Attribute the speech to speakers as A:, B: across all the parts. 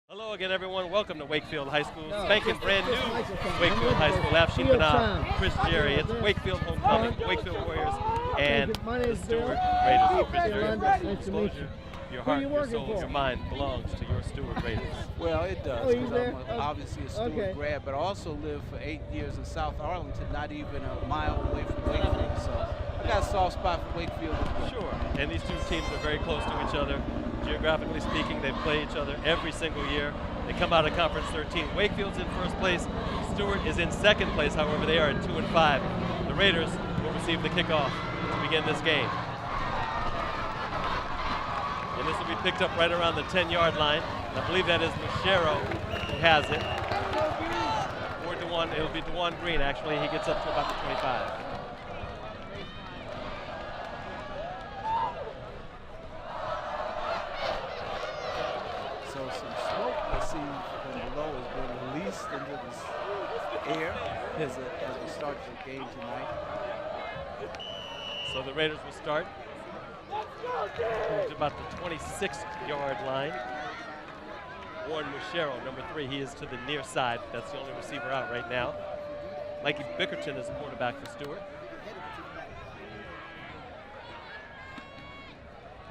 A: Hello again, everyone. Welcome to Wakefield High School. Spanking brand new Wakefield High School. Afshin Banab, Chris Jerry. It's Wakefield homecoming, Wakefield Warriors, and the Stuart Raiders. Chris Jerry, disclosure, your heart, your soul, your mind belongs to your Stuart Raiders.
B: Well, it does, because I'm obviously a Stuart grad, but I also lived for 8 years in South Arlington, not even a mile away from Wakefield. So I got a soft spot for Wakefield as well.
A: Sure, and these two teams are very close to each other. Geographically speaking, they play each other every single year. They come out of Conference 13. Wakefield's in first place. Stuart is in second place, however, they are at 2 and 5. The Raiders will receive the kickoff to begin this game. And this will be picked up right around the 10-yard line. I believe that is Mushero who has it. 4-1, it'll be DeJuan Green, actually. He gets up to about the 25.
B: Into this air as we start the game tonight.
A: So the Raiders will start to about the 26-yard line. Warren Mushero, number 3, he is to the near side. That's the only receiver out right now. Mikey Bickerton is the quarterback for Stuart.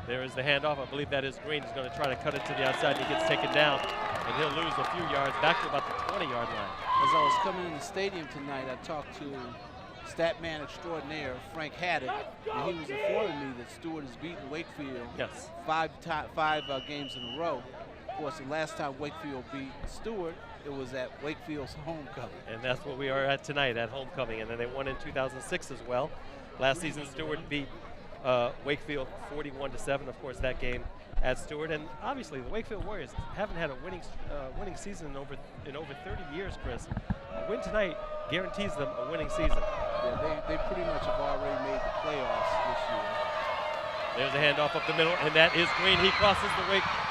A: There is the handoff. I believe that is Green. He's going to try to cut it to the outside. He gets taken down, and he'll lose a few yards back to about the 20-yard line.
B: As I was coming in the stadium tonight, I talked to stat man extraordinaire Frank Haddock, and he was informing me that Stuart has beaten Wakefield five games in a row. Of course, the last time Wakefield beat Stuart, it was at Wakefield's homecoming.
A: And that's what we are at tonight, at homecoming. And then they won in 2006 as well. Last season, Stuart beat Wakefield 41-7. Of course, that game at Stuart, and obviously the Wakefield Warriors haven't had a winning season in over 30 years, Chris. A win tonight guarantees them a winning season.
B: Yeah, they pretty much have already made the playoffs this year.
A: There's a handoff up the middle, and that is Green. He crosses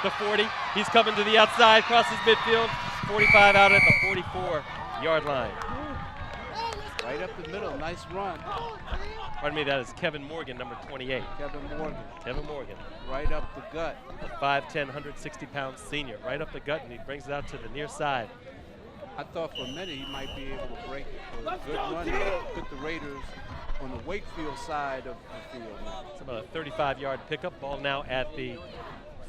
A: the 40. He's coming to the outside, crosses midfield, 45 out at the 44-yard line.
B: Right up the middle, nice run.
A: Pardon me, that is Kevin Morgan, number 28. Kevin Morgan.
B: Right up the gut.
A: A 5'10", 160-pound senior. Right up the gut, and he brings it out to the near side.
B: I thought for a minute he might be able to break it. For a good run to put the Raiders on the Wakefield side of the field.
A: It's about a 35-yard pickup. Ball now at the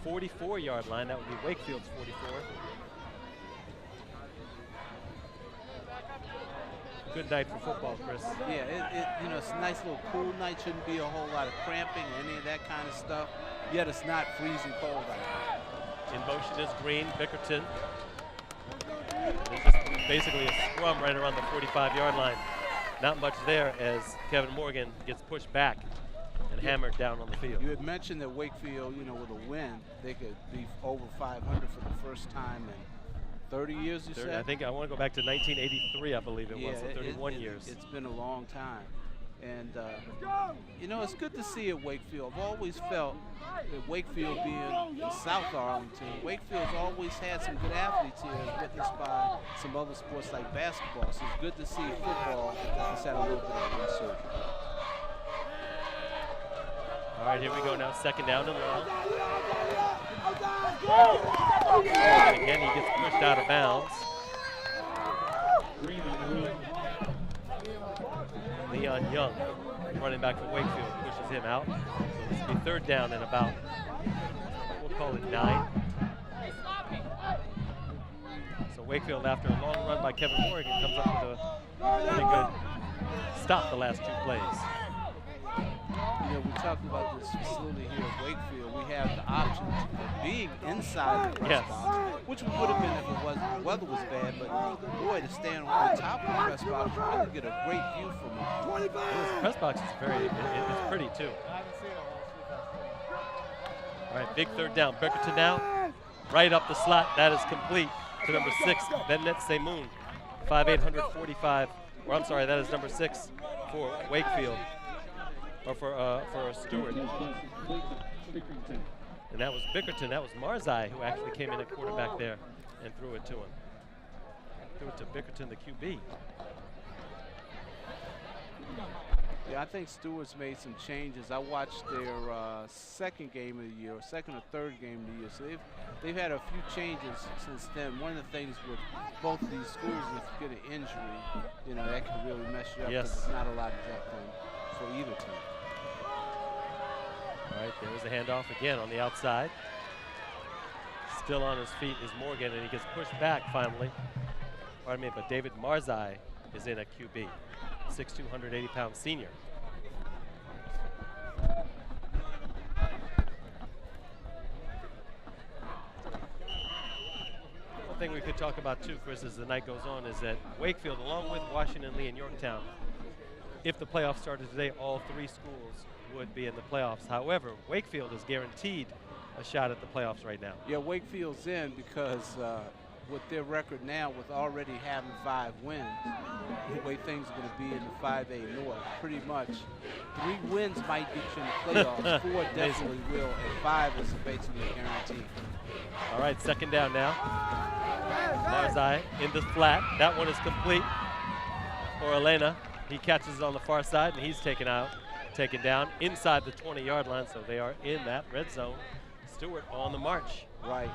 A: 44-yard line. That would be Wakefield's 44. Good night for football, Chris.
B: Yeah, it's a nice little cool night. Shouldn't be a whole lot of cramping or any of that kind of stuff. Yet it's not freezing cold out there.
A: In motion is Green, Bickerton. There's just basically a scrum right around the 45-yard line. Not much there as Kevin Morgan gets pushed back and hammered down on the field.
B: You had mentioned that Wakefield, with a win, they could be over 500 for the first time in 30 years, you said?
A: I think I want to go back to 1983, I believe it was, so 31 years.
B: It's been a long time. And, it's good to see at Wakefield. I've always felt that Wakefield being in South Arlington, Wakefield's always had some good athletes here, as witnessed by some other sports like basketball. So it's good to see football has had a little bit of a resurgence.
A: All right, here we go now, second down and long. And again, he gets pushed out of bounds. Leon Young, running back for Wakefield, pushes him out. So this will be third down and about, we'll call it 9. So Wakefield, after a long run by Kevin Morgan, comes up with a really good stop the last 2 plays.
B: We talked about this facility here at Wakefield. We have the option of being inside the press box, which we would have been if the weather was bad, but boy, to stand on top of the press box, you really get a great view from it.
A: This press box is it's pretty too. All right, big third down. Bickerton now, right up the slot. That is complete to number 6, Bennet Seymoun, 5'8", 145. Or I'm sorry, that is number 6 for Wakefield. Or for Stuart. And that was Bickerton. That was Marzai who actually came in at quarterback there and threw it to him. Threw it to Bickerton, the QB.
B: Yeah, I think Stewart's made some changes. I watched their second game of the year, or second or third game of the year. So they've had a few changes since then. One of the things with both of these schools is if you get an injury, you know, that can really mess you up because there's not a lot of depth for either team.
A: All right, there's the handoff again on the outside. Still on his feet is Morgan, and he gets pushed back finally. Pardon me, but David Marzai is in at QB, 6'2", 180-pound senior. One thing we could talk about too, Chris, as the night goes on, is that Wakefield, along with Washington, Lee, and Yorktown, if the playoffs started today, all three schools would be in the playoffs. However, Wakefield is guaranteed a shot at the playoffs right now.
B: Yeah, Wakefield's in because with their record now, with already having 5 wins, the way things are going to be in the 5A North, pretty much 3 wins might get you in the playoffs, 4 definitely will, and 5 is basically guaranteed.
A: All right, second down now. Marzai in the flat. That one is complete for Elena. He catches it on the far side, and he's taken down inside the 20-yard line, so they are in that red zone. Stuart on the march.
B: Right.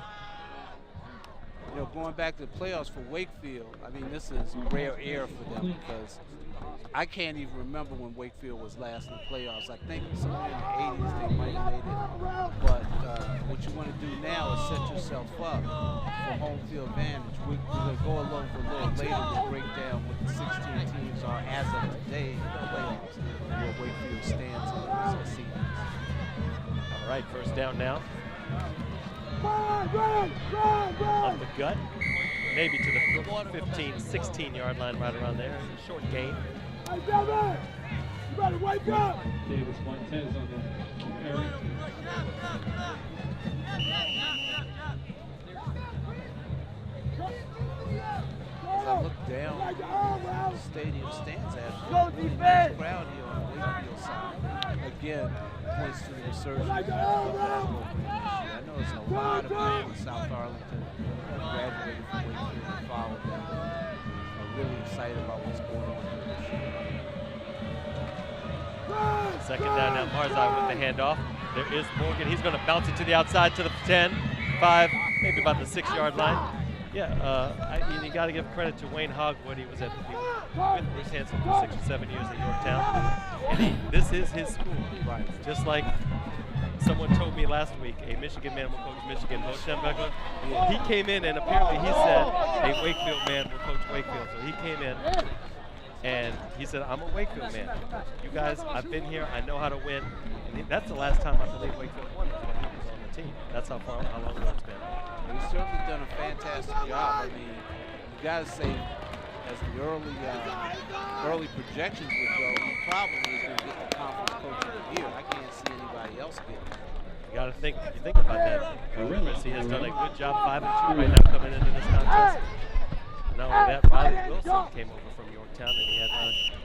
B: You know, going back to the playoffs for Wakefield, I mean, this is rare air for them because I can't even remember when Wakefield was last in the playoffs. I think somewhere in the 80s they might have made it. But what you want to do now is set yourself up for home field advantage. We're going to go over a little later. We'll break down what the 16 teams are as of today in the playoffs, where Wakefield stands in the seasons.
A: All right, first down now. On the gut, maybe to the 15, 16-yard line, right around there. Short gain.
C: Hey, Devin! You better wake up!
D: Davis Montez on the Arlington.
B: As I look down, the stadium stands actually. Crowd here on the Wakefield side. Again, points to the resurgence of that program this year. I know there's a lot of people in South Arlington who graduated from Wakefield and followed them. Are really excited about what's going on here this year.
A: Second down now, Marzai with the handoff. There is Morgan. He's going to bounce it to the outside to the 10, 5, maybe about the 6-yard line. Yeah, you got to give credit to Wayne Hogwood. He was with Bruce Hanson for 6 or 7 years at Yorktown. And this is his school.
B: Right.
A: Just like someone told me last week, a Michigan man will coach Michigan, Bo Schembechler. He came in and apparently he said a Wakefield man will coach Wakefield. So he came in and he said, I'm a Wakefield man. You guys, I've been here. I know how to win. And that's the last time I believe Wakefield won was when he was on the team. That's how long it's been.
B: He's certainly done a fantastic job. I mean, you got to say, as the early projections would go, he probably is going to get the conference coach of the year. I can't see anybody else getting it.
A: You got to think. You think about that. Chris, he has done a good job, 5-2 right now coming into this contest. Not only that, Riley Wilson came over from Yorktown,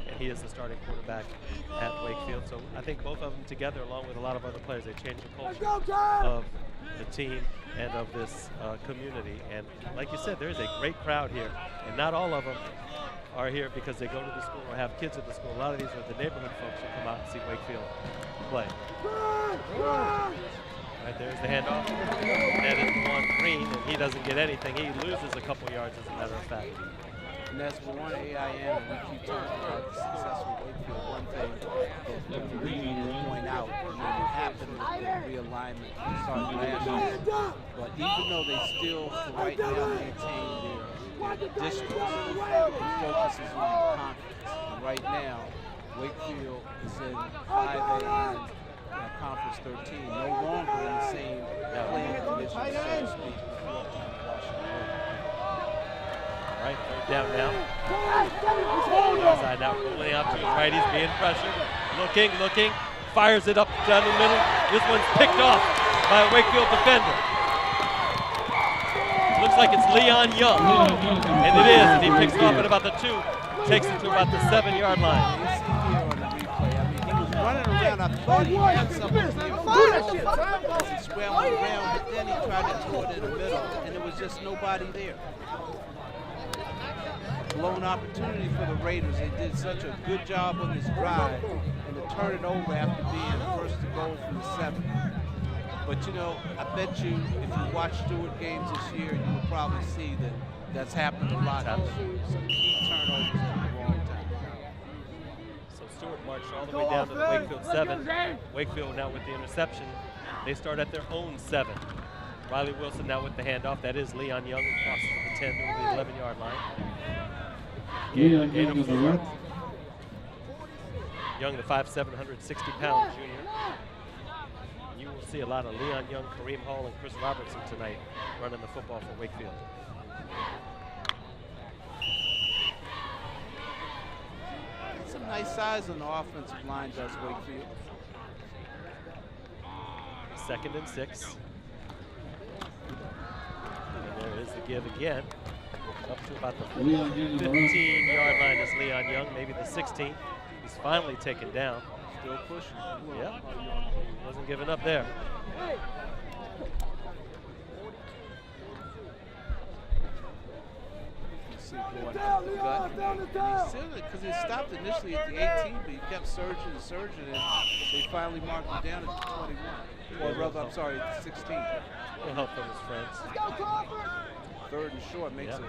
A: and he is the starting quarterback at Wakefield. So I think both of them together, along with a lot of other players, they changed the culture of the team and of this community. And like you said, there is a great crowd here, and not all of them are here because they go to the school or have kids at the school. A lot of these are the neighborhood folks who come out and see Wakefield play. Right, there's the handoff. That is Juan Green, and he doesn't get anything. He loses a couple yards, as a matter of fact.
B: And as for one AIN, and we keep talking about the successful Wakefield, one thing that we need to point out, what happened with the realignment starting last year. But even though they still, for right now, maintain their districts, it focuses on the conference. And right now, Wakefield is in 5A and Conference 13, no longer in the same playing conditions, so to speak, with Yorktown and Washington.
A: All right, third down now. Outside now, rolling out to his right. He's being pressured. Looking, fires it up down the middle. This one's picked off by a Wakefield defender. Looks like it's Leon Young, and it is. And he picks it off at about the 2, takes it to about the 7-yard line.
B: Running around, I thought he had something here. He scrambled around, but then he tried to throw it in the middle, and there was just nobody there. blown opportunity for the Raiders. They did such a good job on this drive and to turn it over after being first to goal from the 7. But you know, I bet you if you watch Stuart games this year, you will probably see that that's happened a lot this year. Some key turnovers at the wrong time.
A: So Stuart marched all the way down to the Wakefield 7. Wakefield now with the interception. They start at their own 7. Riley Wilson now with the handoff. That is Leon Young who crosses the 10 to the 11-yard line.
D: Leon Young on the right.
A: Young, the 5'7", 160-pound junior. You will see a lot of Leon Young, Kareem Hall, and Chris Robertson tonight running the football for Wakefield.
B: Some nice size on the offensive line does Wakefield.
A: 2nd and 6. And there is the give again. Up to about the 15-yard line is Leon Young, maybe the 16. He's finally taken down.
B: Still pushing.
A: Yeah, wasn't giving up there.
B: See going up the gut. Because he stopped initially at the 18, but he kept surging and surging, and they finally marked him down at the 21. Or rather, I'm sorry, at the 16.
A: He'll help from his friends.
B: 3rd and short makes a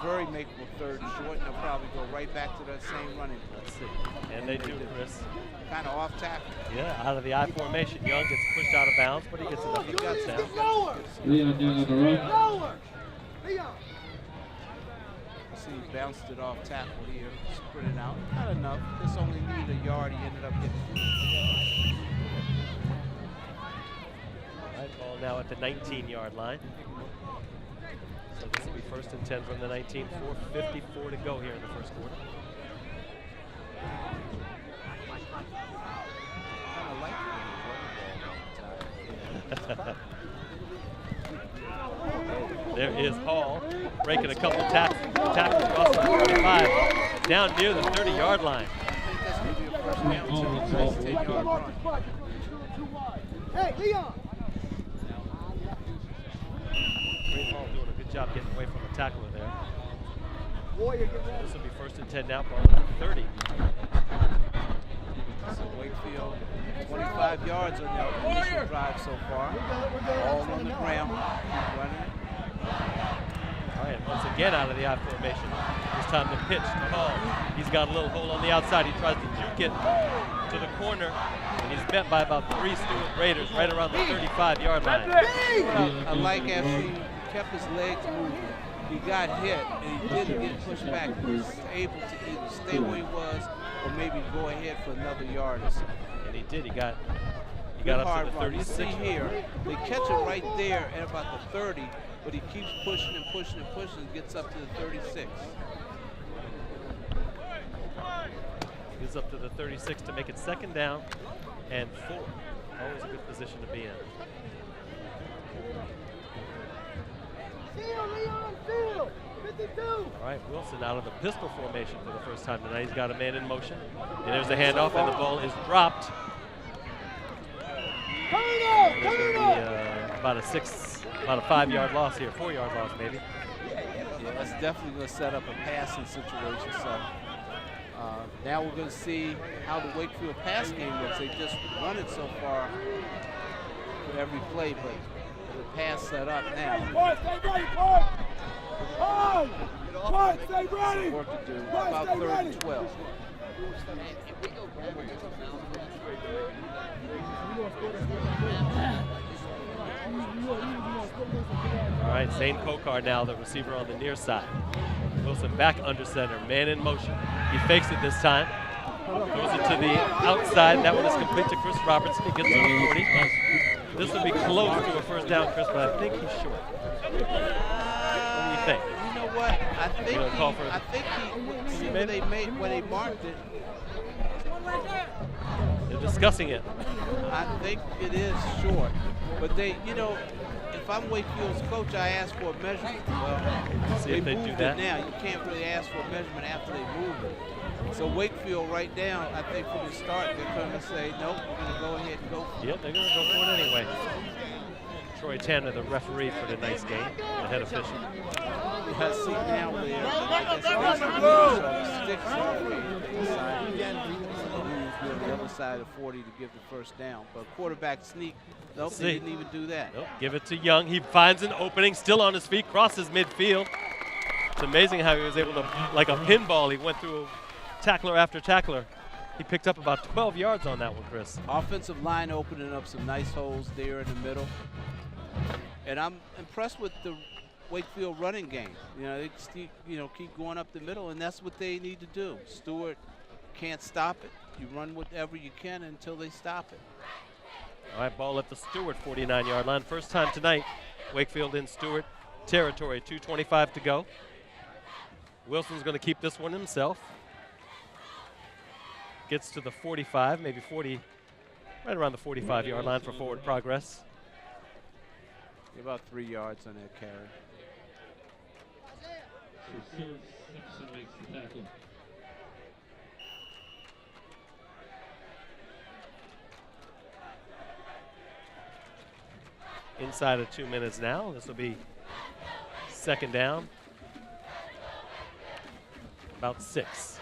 B: very makeable 3rd and short, and they'll probably go right back to that same running play.
A: Let's see. And they do, Chris.
B: Kind of off tackle.
A: Yeah, out of the I formation. Young gets pushed out of bounds, but he gets enough to touch down.
D: Leon Young on the right.
B: See, he bounced it off tackle here, sprinted out. Not enough. Just only needed a yard. He ended up getting through.
A: All right, ball now at the 19-yard line. So this will be 1st and 10 from the 19. 4:54 to go here in the first quarter. There is Hall breaking a couple tackles across the 45, down near the 30-yard line.
B: I think that's going to be a first down to the 10-yard run.
C: Hey, Leon!
A: Green Hall doing a good job getting away from the tackler there. This will be 1st and 10 now, ball at the 30.
B: So Wakefield, 25 yards on their initial drive so far. All on the ground. Keep running.
A: All right, once again out of the I formation. It's time to pitch to Hall. He's got a little hole on the outside. He tries to juke it to the corner, and he's met by about 3 Stuart Raiders right around the 35-yard line.
B: I like after he kept his legs moving. He got hit, and he didn't get pushed back. He was able to either stay where he was or maybe go ahead for another yard or something.
A: And he did. He got up to the 36.
B: You see here, they catch it right there at about the 30, but he keeps pushing and pushing and pushing and gets up to the 36.
A: He's up to the 36 to make it 2nd down and 4. Always a good position to be in. All right, Wilson out of the pistol formation for the first time tonight. He's got a man in motion. And there's a handoff, and the ball is dropped. About a 5-yard loss here, 4-yard loss maybe.
B: Yeah, that's definitely going to set up a passing situation. So now we're going to see how the Wakefield pass game looks. They just run it so far for every play, but the pass set up now.
C: Stay ready!
B: Work to do. About 3rd and 12.
A: All right, Zane Kokar now, the receiver on the near side. Wilson back under center, man in motion. He fakes it this time. Throws it to the outside. That one is complete to Chris Robertson. He gets to the 40. This will be close to a 1st down, Chris, but I think he's short. What do you think?
B: You know what? I think he when they marked it.
A: They're discussing it.
B: I think it is short. But they, you know, if I'm Wakefield's coach, I ask for a measurement. Well,
A: see
B: they
A: if they
B: moved
A: do that.
B: it now. You can't really ask for a measurement after they move it. So Wakefield right now, I think from the start, they're going to say, nope, we're going to go ahead and go for it.
A: Yep, they're going to go for it anyway. Troy Tanner, the referee for tonight's game, the head official.
B: I see now where sticks on they decided to use the other side of 40 to give the first down. But quarterback sneak, nope, they didn't even do that.
A: Nope, give it to Young. He finds an opening, still on his feet, crosses midfield. It's amazing how he was able to, like a pinball, he went through tackler after tackler. He picked up about 12 yards on that one, Chris.
B: Offensive line opening up some nice holes there in the middle. And I'm impressed with the Wakefield running game. You know, they just keep going up the middle, and that's what they need to do. Stuart can't stop it. You run whatever you can until they stop it.
A: All right, ball at the Stuart 49-yard line. First time tonight, Wakefield in Stuart territory, 2:25 to go. Wilson's going to keep this one himself. Gets to the 45, maybe 40, right around the 45-yard line for forward progress.
B: About 3 yards on that carry.
D: Simpson makes the tackle.
A: Inside of 2 minutes now. This will be second down. About 6.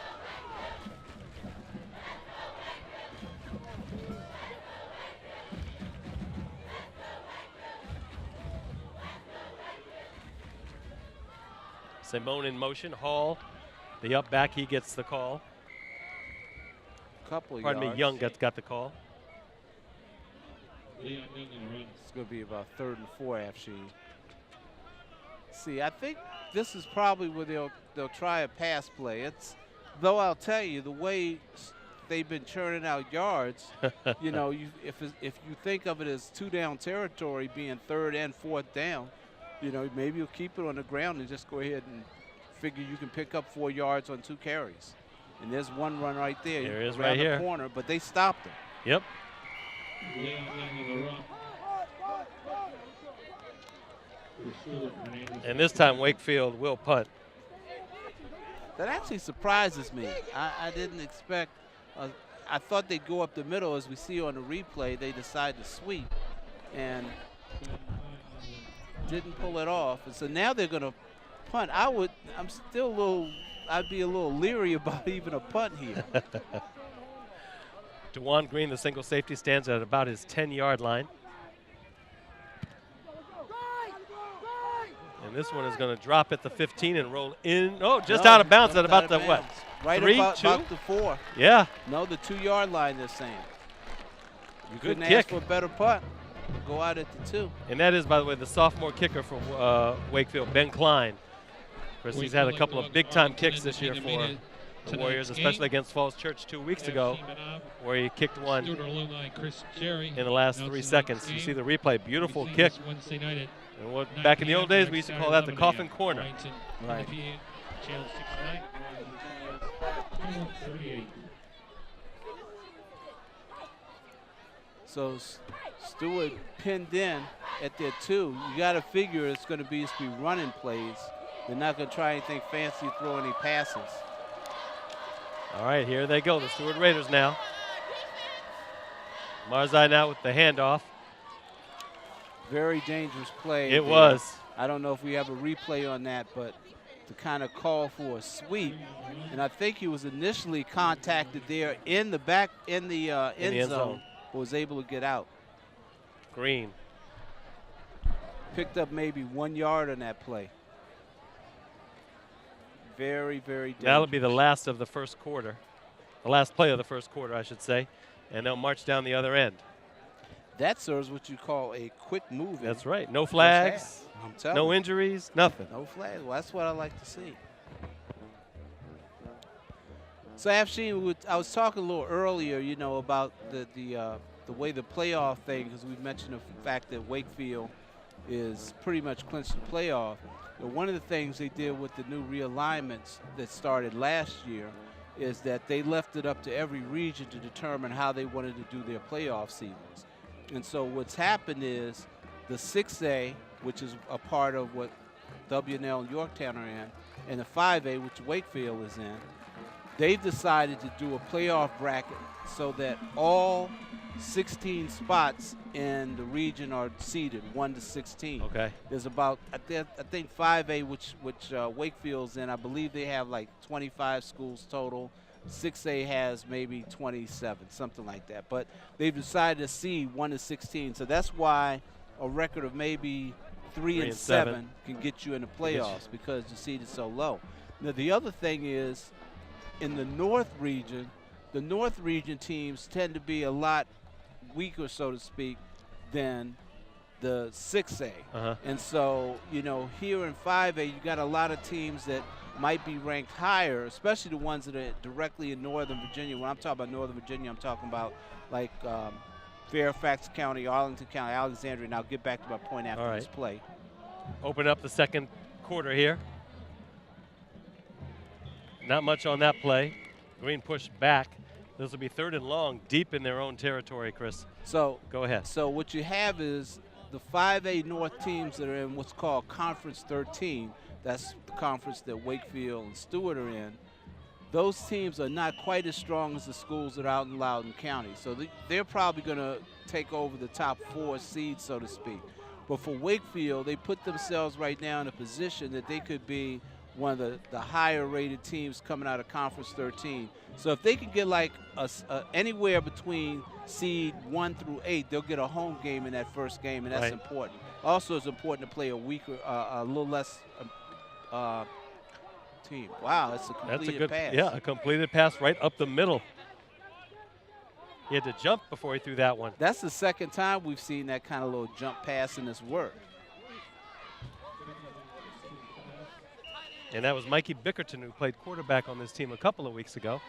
A: Simone in motion. Hall, the up back, he gets the call. Pardon me, Young got the call.
B: It's going to be about 3rd and 4 after. See, I think this is probably where they'll try a pass play. Though I'll tell you, the way they've been churning out yards, you know, if you think of it as 2-down territory being 3rd and 4th down, you know, maybe you'll keep it on the ground and just go ahead and figure you can pick up 4 yards on 2 carries. And there's one run right there.
A: There is
B: around
A: right here.
B: The corner, but they stopped him.
A: Yep. And this time Wakefield will punt.
B: That actually surprises me. I didn't expect. I thought they'd go up the middle. As we see on the replay, they decide to sweep and didn't pull it off. And so now they're going to punt. I'd be a little leery about even a punt here.
A: DeJuan Green, the single safety, stands at about his 10-yard line. And this one is going to drop at the 15 and roll in. Oh, just out of bounds at about the what?
B: Right
A: 3,
B: about
A: 2?
B: About the 4.
A: Yeah.
B: No, the 2-yard line, they're saying. You
A: Good
B: couldn't
A: kick.
B: ask for a better punt. Go out at the 2.
A: And that is, by the way, the sophomore kicker from Wakefield, Ben Klein. Chris, he's had a couple of big-time kicks this year for the Warriors, especially against Falls Church 2 weeks ago, where he kicked one in the last 3 seconds. You see the replay, beautiful kick. And back in the old days, we used to call that the coffin corner.
B: Right. So Stuart pinned in at their 2. You got to figure it's going to be running plays. They're not going to try anything fancy, throw any passes.
A: All right, here they go, the Stuart Raiders now. Marzai now with the handoff.
B: Very dangerous play.
A: It was.
B: I don't know if we have a replay on that, but to kind of call for a sweep. And I think he was initially contacted there in the end zone, but was able to get out.
A: Green.
B: Picked up maybe 1 yard on that play. Very, very dangerous.
A: That'll be the last of the first quarter. The last play of the first quarter, I should say. And they'll march down the other end.
B: That serves what you call a quick move.
A: That's right. No flags, no injuries, nothing.
B: No flags. Well, that's what I like to see. So, Afshin, I was talking a little earlier, you know, about the way the playoff thing, because we mentioned the fact that Wakefield is pretty much clinched the playoff. But one of the things they did with the new realignments that started last year is that they left it up to every region to determine how they wanted to do their playoff seasons. And so what's happened is the 6A, which is a part of what WNL and Yorktown are in, and the 5A, which Wakefield is in, they've decided to do a playoff bracket so that all 16 spots in the region are seeded, 1 to 16.
A: Okay.
B: There's about, I think 5A, which Wakefield's in, I believe they have like 25 schools total. 6A has maybe 27, something like that. But they've decided to seed 1 to 16, so that's why a record of maybe 3 and 7 can get you in the playoffs because the seed is so low. Now the other thing is, in the North region teams tend to be a lot weaker, so to speak, than the 6A. And so, you know, here in 5A, you got a lot of teams that might be ranked higher, especially the ones that are directly in Northern Virginia. When I'm talking about Northern Virginia, I'm talking about like Fairfax County, Arlington County, Alexandria, and I'll get back to my point after this play.
A: Open up the second quarter here. Not much on that play. Green pushed back. This will be 3rd and long, deep in their own territory, Chris.
B: So
A: go ahead.
B: So what you have is the 5A North teams that are in what's called Conference 13. That's the conference that Wakefield and Stuart are in. Those teams are not quite as strong as the schools that are out in Loudoun County. So they're probably going to take over the top 4 seeds, so to speak. But for Wakefield, they put themselves right now in a position that they could be one of the higher rated teams coming out of Conference 13. So if they can get like anywhere between seed 1 through 8, they'll get a home game in that first game, and that's important. Also, it's important to play a weaker, a little less team. Wow, that's a completed pass.
A: Yeah, a completed pass right up the middle. He had to jump before he threw that one.
B: That's the second time we've seen that kind of little jump pass in this work.
A: And that was Mikey Bickerton, who played quarterback on this team a couple of weeks ago.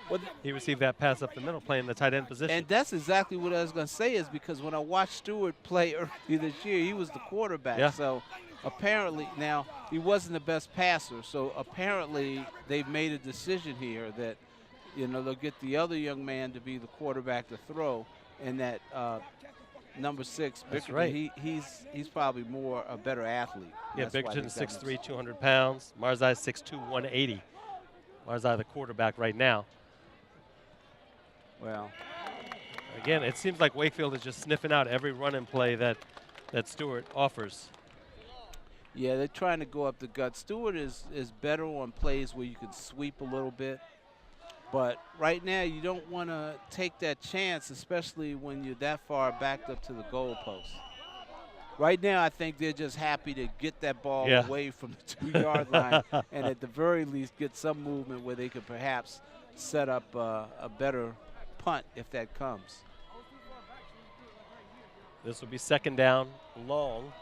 A: He received that pass up the middle, playing the tight end position.
B: And that's exactly what I was going to say, is because when I watched Stuart play earlier this year, he was the quarterback.
A: Yeah.
B: So apparently, now, he wasn't the best passer, so apparently they've made a decision here that, you know, they'll get the other young man to be the quarterback to throw, and that number 6,
A: That's
B: Bickerton,
A: right.
B: he's probably a better athlete.
A: Yeah, Bickerton 6'3", 200 pounds. Marzai 6'2", 180. Marzai the quarterback right now.
B: Well,
A: again, it seems like Wakefield is just sniffing out every run and play that Stuart offers.
B: Yeah, they're trying to go up the gut. Stuart is better on plays where you can sweep a little bit. But right now, you don't want to take that chance, especially when you're that far backed up to the goalpost. Right now, I think they're just happy to get that ball away from the 2-yard line and at the very least get some movement where they could perhaps set up a better punt if that comes.
A: This will be 2nd down long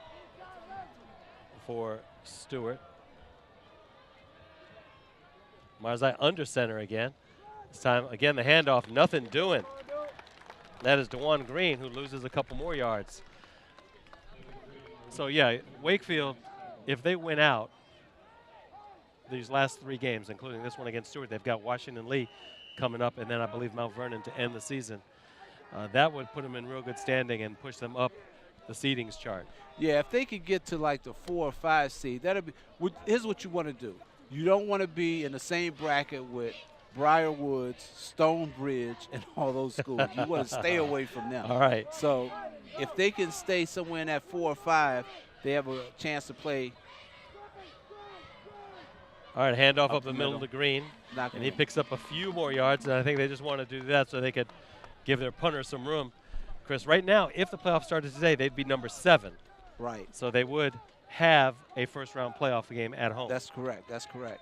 A: for Stuart. Marzai under center again. This time, again, the handoff, nothing doing. That is DeJuan Green, who loses a couple more yards. So, yeah, Wakefield, if they win out these last 3 games, including this one against Stuart, they've got Washington Lee coming up, and then I believe Mount Vernon to end the season. That would put them in real good standing and push them up the seedings chart.
B: Yeah, if they could get to like the 4 or 5 seed, that'd be. Here's what you want to do. You don't want to be in the same bracket with Briar Woods, Stonebridge, and all those schools. You want to stay away from them.
A: All right.
B: So if they can stay somewhere in that 4 or 5, they have a chance to play.
A: All right, handoff up the middle to Green.
B: And
A: he picks up a few more yards, and I think they just want to do that so they could give their punter some room. Chris, right now, if the playoffs started today, they'd be number 7.
B: Right.
A: So they would have a first-round playoff game at home.
B: That's correct. That's correct.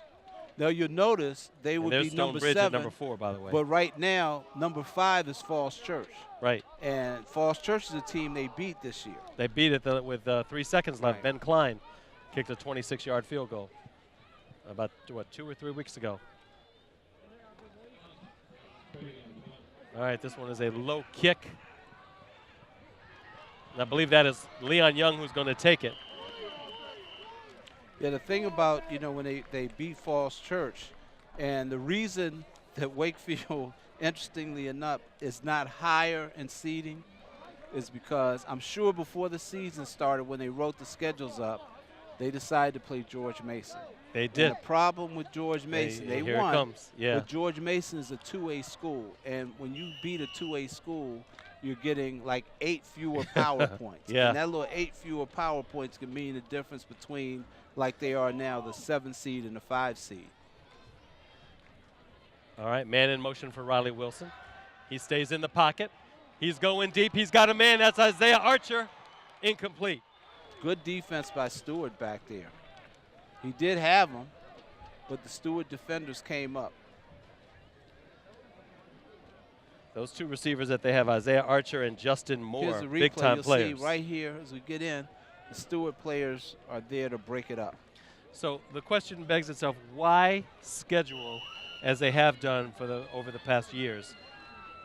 B: Now, you'll notice they would be number 7.
A: At number 4, by the way.
B: But right now, number 5 is Falls Church.
A: Right.
B: And Falls Church is a team they beat this year.
A: They beat it with 3 seconds left.
B: Right.
A: Ben Klein kicked a 26-yard field goal about, 2 or 3 weeks ago. All right, this one is a low kick. And I believe that is Leon Young who's going to take it.
B: Yeah, the thing about, when they beat Falls Church, and the reason that Wakefield, interestingly enough, is not higher in seeding is because I'm sure before the season started, when they wrote the schedules up, they decided to play George Mason.
A: They did.
B: And the problem with George Mason, they
A: here
B: won.
A: It comes. Yeah.
B: But George Mason is a 2A school, and when you beat a 2A school, you're getting like 8 fewer power points.
A: Yeah.
B: And that little 8 fewer power points can mean the difference between, like they are now, the 7 seed and the 5 seed.
A: All right, man in motion for Riley Wilson. He stays in the pocket. He's going deep. He's got a man. That's Isaiah Archer. Incomplete.
B: Good defense by Stuart back there. He did have him, but the Stuart defenders came up.
A: Those two receivers that they have, Isaiah Archer and Justin Moore,
B: Here's the replay.
A: big-time
B: You'll
A: players.
B: see right here as we get in, the Stuart players are there to break it up.
A: So the question begs itself, why schedule, as they have done for over the past years,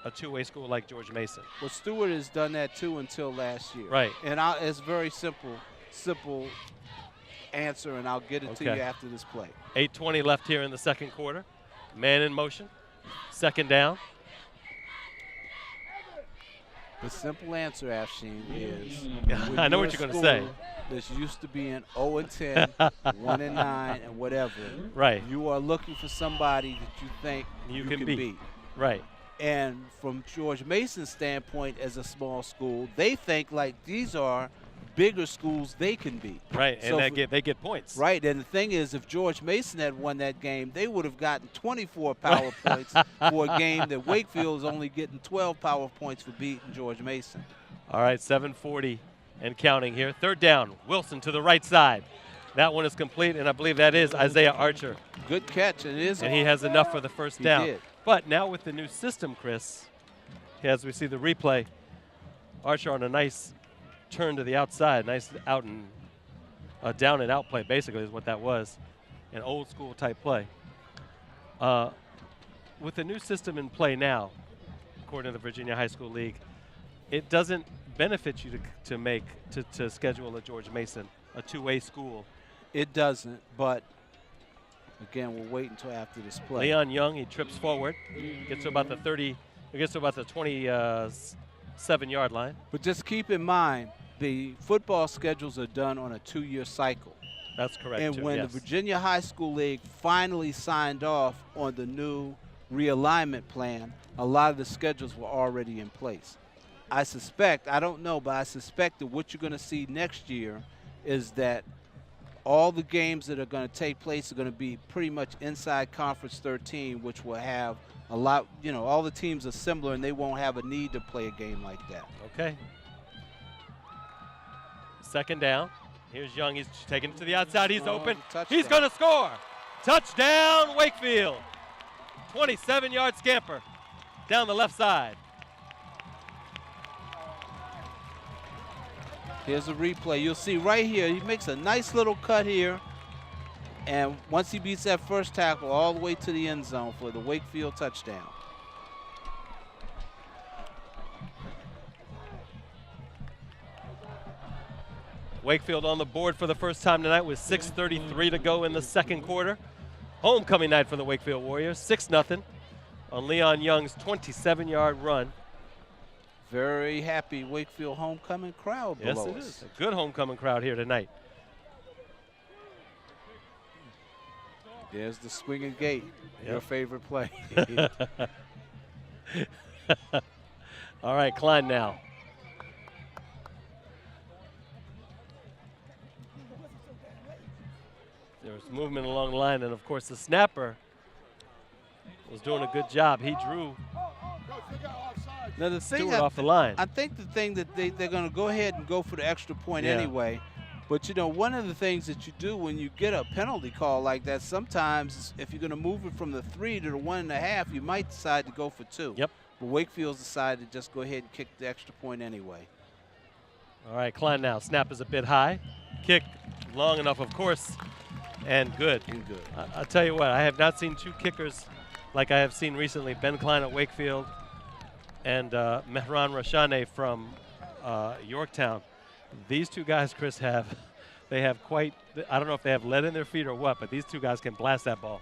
A: a two-way school like George Mason?
B: Well, Stuart has done that too until last year.
A: Right.
B: And it's very simple answer, and I'll get it to you after this play.
A: 8:20 left here in the second quarter. Man in motion. Second down.
B: The simple answer, Afshin, is
A: I know what you're going to say.
B: This used to be an 0-10, 1-9, and whatever.
A: Right.
B: You are looking for somebody that you think you can beat.
A: Right.
B: And from George Mason's standpoint as a small school, they think like these are bigger schools they can beat.
A: Right,
B: so
A: and they get points.
B: Right, and the thing is, if George Mason had won that game, they would have gotten 24 power points for a game that Wakefield is only getting 12 power points for beating George Mason.
A: All right, 7:40 and counting here. Third down, Wilson to the right side. That one is complete, and I believe that is Isaiah Archer.
B: Good catch, and it is.
A: And he has enough for the first down.
B: He did.
A: But now with the new system, Chris, as we see the replay, Archer on a nice turn to the outside, nice out and down and out play, basically is what that was, an old school type play. With the new system in play now, according to the Virginia High School League, it doesn't benefit you to schedule a George Mason, a two-way school.
B: It doesn't, but again, we'll wait until after this play.
A: Leon Young, he trips forward, gets to about the 27-yard line.
B: But just keep in mind, the football schedules are done on a 2-year cycle.
A: That's correct.
B: And when the Virginia High School League finally signed off on the new realignment plan, a lot of the schedules were already in place. I suspect, I don't know, but I suspect that what you're going to see next year is that all the games that are going to take place are going to be pretty much inside Conference 13, which will have a lot, all the teams are similar and they won't have a need to play a game like that.
A: Okay. Second down. Here's Young. He's taking it to the outside. He's open. He's going to score. Touchdown, Wakefield. 27-yard scamper down the left side.
B: Here's a replay. You'll see right here, he makes a nice little cut here. And once he beats that first tackle all the way to the end zone for the Wakefield touchdown.
A: Wakefield on the board for the first time tonight with 6:33 to go in the second quarter. Homecoming night for the Wakefield Warriors, 6-0 on Leon Young's 27-yard run.
B: Very happy Wakefield homecoming crowd below us.
A: Yes, it is. A good homecoming crowd here tonight.
B: There's the swinging gate, your favorite play.
A: All right, Klein now. There was movement along the line, and of course the snapper was doing a good job. He drew
B: now the thing
A: Stuart off the line.
B: I think the thing that they're going to go ahead and go for the extra point anyway. But, one of the things that you do when you get a penalty call like that, sometimes if you're going to move it from the 3 to the 1.5, you might decide to go for 2.
A: Yep.
B: But Wakefield's decided to just go ahead and kick the extra point anyway.
A: All right, Klein now. Snap is a bit high. Kick long enough, of course, and good.
B: And good.
A: I'll tell you what, I have not seen two kickers like I have seen recently. Ben Klein at Wakefield and Mehran Rashane from Yorktown. These two guys, Chris, they have quite, I don't know if they have lead in their feet or what, but these two guys can blast that ball.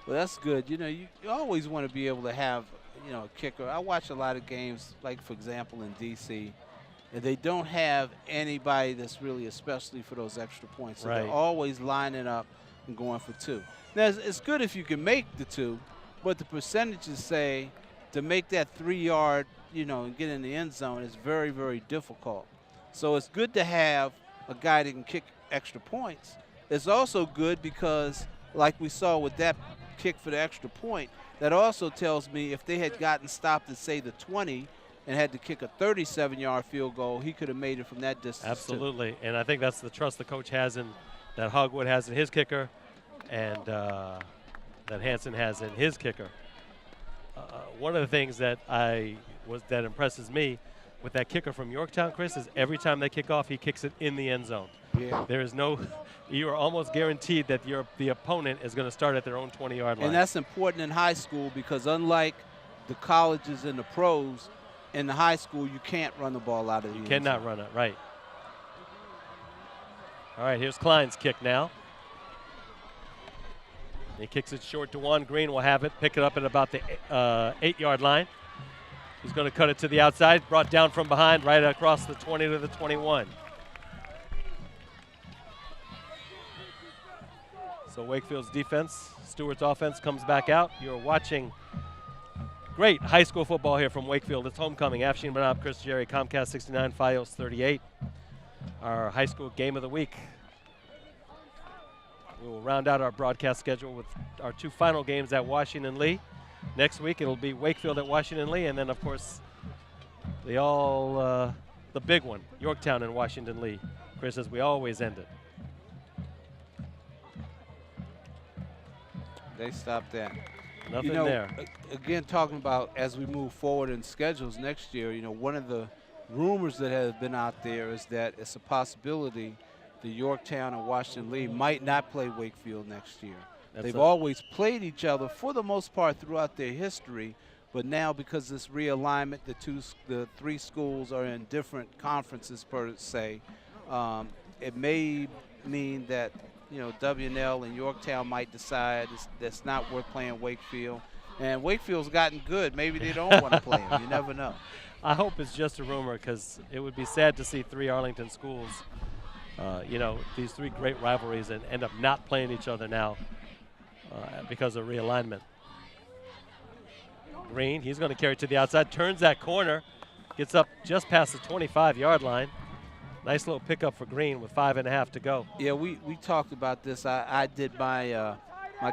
B: Well, that's good. You always want to be able to have, a kicker. I watch a lot of games, like, for example, in D.C., and they don't have anybody that's really especially for those extra points. So they're always lining up and going for 2. Now, it's good if you can make the 2, but the percentages say to make that 3-yard, and get in the end zone is very, very difficult. So it's good to have a guy that can kick extra points. It's also good because, like we saw with that kick for the extra point, that also tells me if they had gotten stopped at, say, the 20 and had to kick a 37-yard field goal, he could have made it from that distance.
A: Absolutely, and I think that's the trust the coach has in, that Hogwood has in his kicker, and that Hansen has in his kicker. One of the things that that impresses me with that kicker from Yorktown, Chris, is every time they kick off, he kicks it in the end zone.
B: Yeah.
A: There is no, you are almost guaranteed that the opponent is going to start at their own 20-yard line.
B: And that's important in high school because unlike the colleges and the pros, in the high school you can't run the ball out of the end zone.
A: You cannot run it, right. All right, here's Klein's kick now. He kicks it short to one. Green will have it, pick it up at about the 8-yard line. He's going to cut it to the outside, brought down from behind, right across the 20 to the 21. So Wakefield's defense, Stuart's offense comes back out. You're watching great high school football here from Wakefield. It's homecoming. Afshin Banab, Chris Jerry, Comcast 69, Fios 38. Our high school game of the week. We will round out our broadcast schedule with our 2 final games at Washington Lee. Next week it'll be Wakefield at Washington Lee, and then of course the big one, Yorktown and Washington Lee. Chris, as we always end it.
B: They stopped that.
A: Nothing there.
B: Again, talking about as we move forward in schedules next year, one of the rumors that have been out there is that it's a possibility the Yorktown and Washington Lee might not play Wakefield next year. They've always played each other for the most part throughout their history, but now because of this realignment, the 3 schools are in different conferences per se. It may mean that W&L and Yorktown might decide that's not worth playing Wakefield, and Wakefield's gotten good. Maybe they don't want to play them. You never know.
A: I hope it's just a rumor because it would be sad to see 3 Arlington schools, these 3 great rivalries, and end up not playing each other now. Because of realignment. Green, he's going to carry it to the outside, turns that corner, gets up just past the 25-yard line. Nice little pickup for Green with 5.5 to go.
B: Yeah, we talked about this. I did my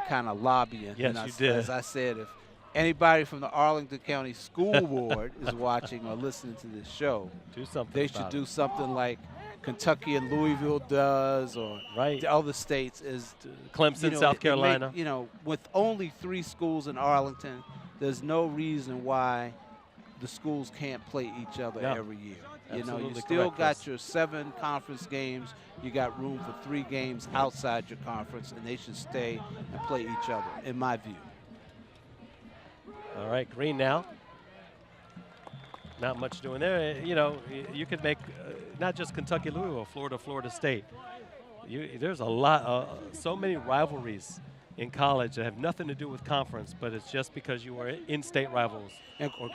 B: kind of lobbying.
A: Yes, you did.
B: As I said, if anybody from the Arlington County School Board is watching or listening to this show,
A: do something.
B: They should do something like Kentucky and Louisville does, or the other states is
A: Clemson, South Carolina.
B: With only 3 schools in Arlington, there's no reason why the schools can't play each other every year. You still got your 7 conference games. You got room for 3 games outside your conference, and they should stay and play each other, in my view.
A: All right, Green now. Not much doing there. You could make not just Kentucky, Louisville, Florida State. There's a lot, so many rivalries in college that have nothing to do with conference, but it's just because you are in-state rivals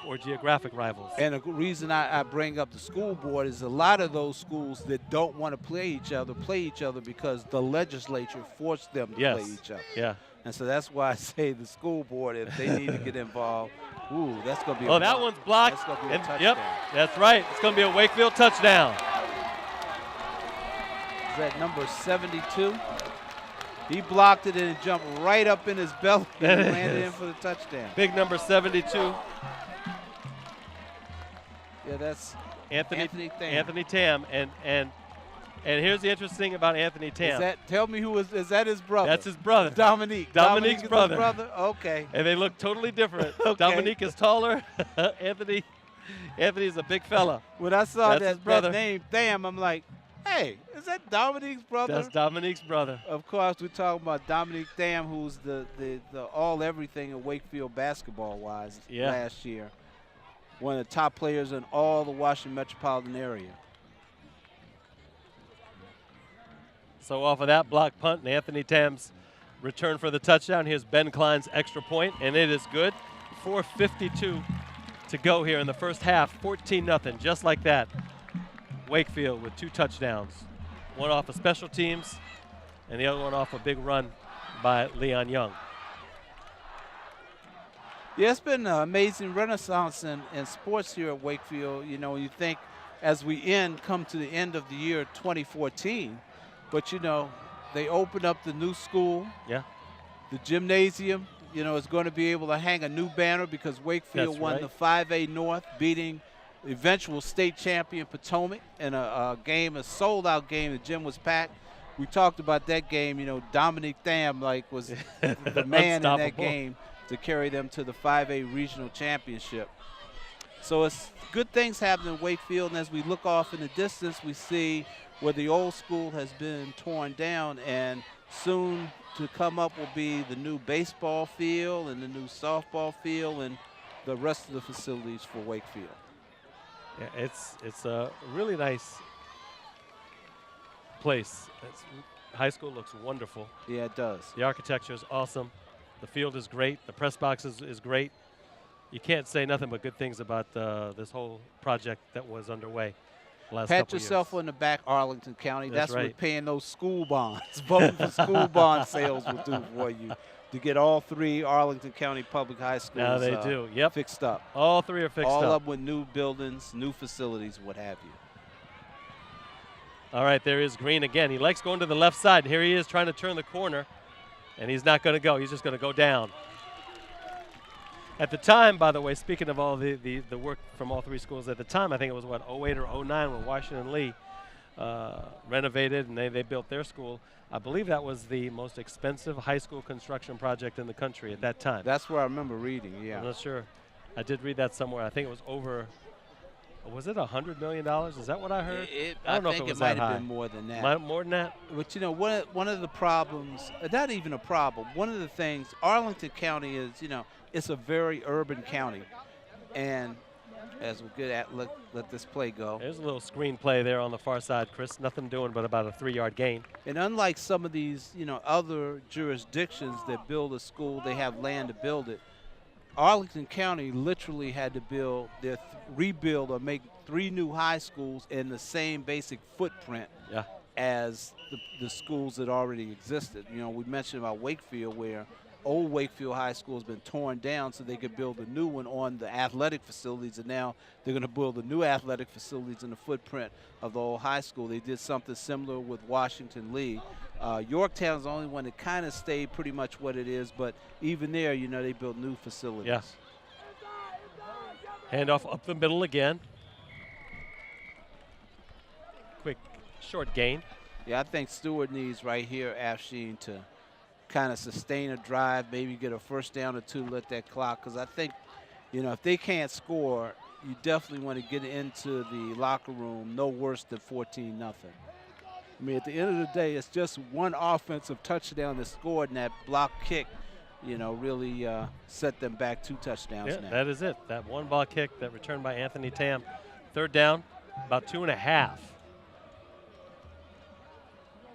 A: or geographic rivals.
B: And the reason I bring up the school board is a lot of those schools that don't want to play each other because the legislature forced them to play each other.
A: Yeah.
B: And so that's why I say the school board, if they need to get involved, that's going to be
A: a that one's blocked.
B: That's going to be a touchdown.
A: Yep, that's right. It's going to be a Wakefield touchdown.
B: Is that number 72? He blocked it and it jumped right up in his belly and landed in for the touchdown.
A: Big number 72.
B: Yeah, that's
A: Anthony Tam. And here's the interesting thing about Anthony Tam.
B: Tell me is that his brother?
A: That's his brother.
B: Dominique.
A: Dominique's brother.
B: Okay.
A: And they look totally different.
B: Okay.
A: Dominique is taller. Anthony's a big fella.
B: When I saw
A: that
B: name, Tham, I'm like, hey, is that Dominique's brother?
A: That's Dominique's brother.
B: Of course, we're talking about Dominique Tham, who's the all everything in Wakefield basketball-wise last year. One of the top players in all the Washington metropolitan area.
A: So off of that block punt and Anthony Tam's return for the touchdown, here's Ben Klein's extra point, and it is good. 4:52 to go here in the first half, 14-0, just like that. Wakefield with 2 touchdowns. One off of special teams and the other one off a big run by Leon Young.
B: Yeah, it's been an amazing renaissance in sports here at Wakefield. You know, you think as we come to the end of the year 2014, but, you know, they opened up the new school.
A: Yeah.
B: The gymnasium, you know, is going to be able to hang a new banner because Wakefield won the 5A North, beating eventual state champion Potomac in a game, a sold-out game. The gym was packed. We talked about that game. You know, Dominic Tham was the man in that game to carry them to the 5A regional championship. So it's good things happening in Wakefield, and as we look off in the distance, we see where the old school has been torn down, and soon to come up will be the new baseball field and the new softball field and the rest of the facilities for Wakefield.
A: Yeah, it's a really nice place. High school looks wonderful.
B: Yeah, it does.
A: The architecture is awesome. The field is great. The press box is great. You can't say nothing but good things about this whole project that was underway the last couple
B: Pat yourself
A: years.
B: on the back, Arlington County. That's
A: right.
B: what paying those school bonds, voting for school bond sales will do for you to get all 3 Arlington County public high schools
A: Now they do. Yep.
B: fixed up.
A: All 3 are fixed
B: all
A: up.
B: up with new buildings, new facilities, what have you.
A: All right, there is Green again. He likes going to the left side. Here he is trying to turn the corner, and he's not going to go. He's just going to go down. At the time, by the way, speaking of all the work from all 3 schools, at the time, I think it was, what, 08 or 09 when Washington Lee renovated and they built their school. I believe that was the most expensive high school construction project in the country at that time.
B: That's where I remember reading, yeah.
A: I'm not sure. I did read that somewhere. I think it was over, was it $100 million? Is that what I heard? I don't know if it was that high.
B: I think it might have been more than that.
A: More than that?
B: But, you know, one of the problems, not even a problem, one of the things, Arlington County is, you know, it's a very urban county. And as we'll get at, let this play go.
A: There's a little screen play there on the far side, Chris. Nothing doing but about a 3-yard gain.
B: And unlike some of these, you know, other jurisdictions that build a school, they have land to build it. Arlington County literally had to rebuild or make 3 new high schools in the same basic footprint as the schools that already existed. You know, we mentioned about Wakefield, where old Wakefield High School has been torn down so they could build a new one on the athletic facilities, and now they're going to build the new athletic facilities in the footprint of the old high school. They did something similar with Washington Lee. Yorktown's the only one that kind of stayed pretty much what it is, but even there, you know, they built new facilities.
A: Yes. Handoff up the middle again. Quick, short gain.
B: Yeah, I think Stuart needs right here, Afshin, to kind of sustain a drive, maybe get a first down or 2, let that clock. Because I think, you know, if they can't score, you definitely want to get into the locker room no worse than 14-0. I mean, at the end of the day, it's just one offensive touchdown that scored, and that block kick, you know, really set them back 2 touchdowns now.
A: That is it. That one ball kick that returned by Anthony Tam. 3rd down, about 2.5.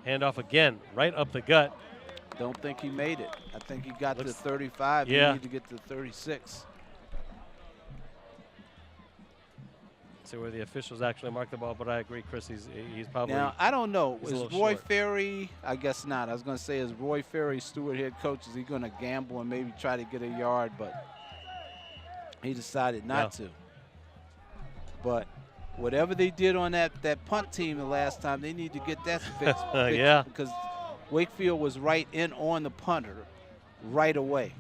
A: Handoff again, right up the gut.
B: Don't think he made it. I think he got to 35.
A: Yeah.
B: He needed to get to 36.
A: See where the officials actually marked the ball, but I agree, Chris. He's probably.
B: Now, I don't know. Is Roy
A: short.
B: Ferry? I guess not. I was going to say, is Roy Ferry Stuart head coach? Is he going to gamble and maybe try to get a yard? But he decided not to. But whatever they did on that punt team the last time, they need to get that fixed.
A: Yeah.
B: Because Wakefield was right in on the punter right away.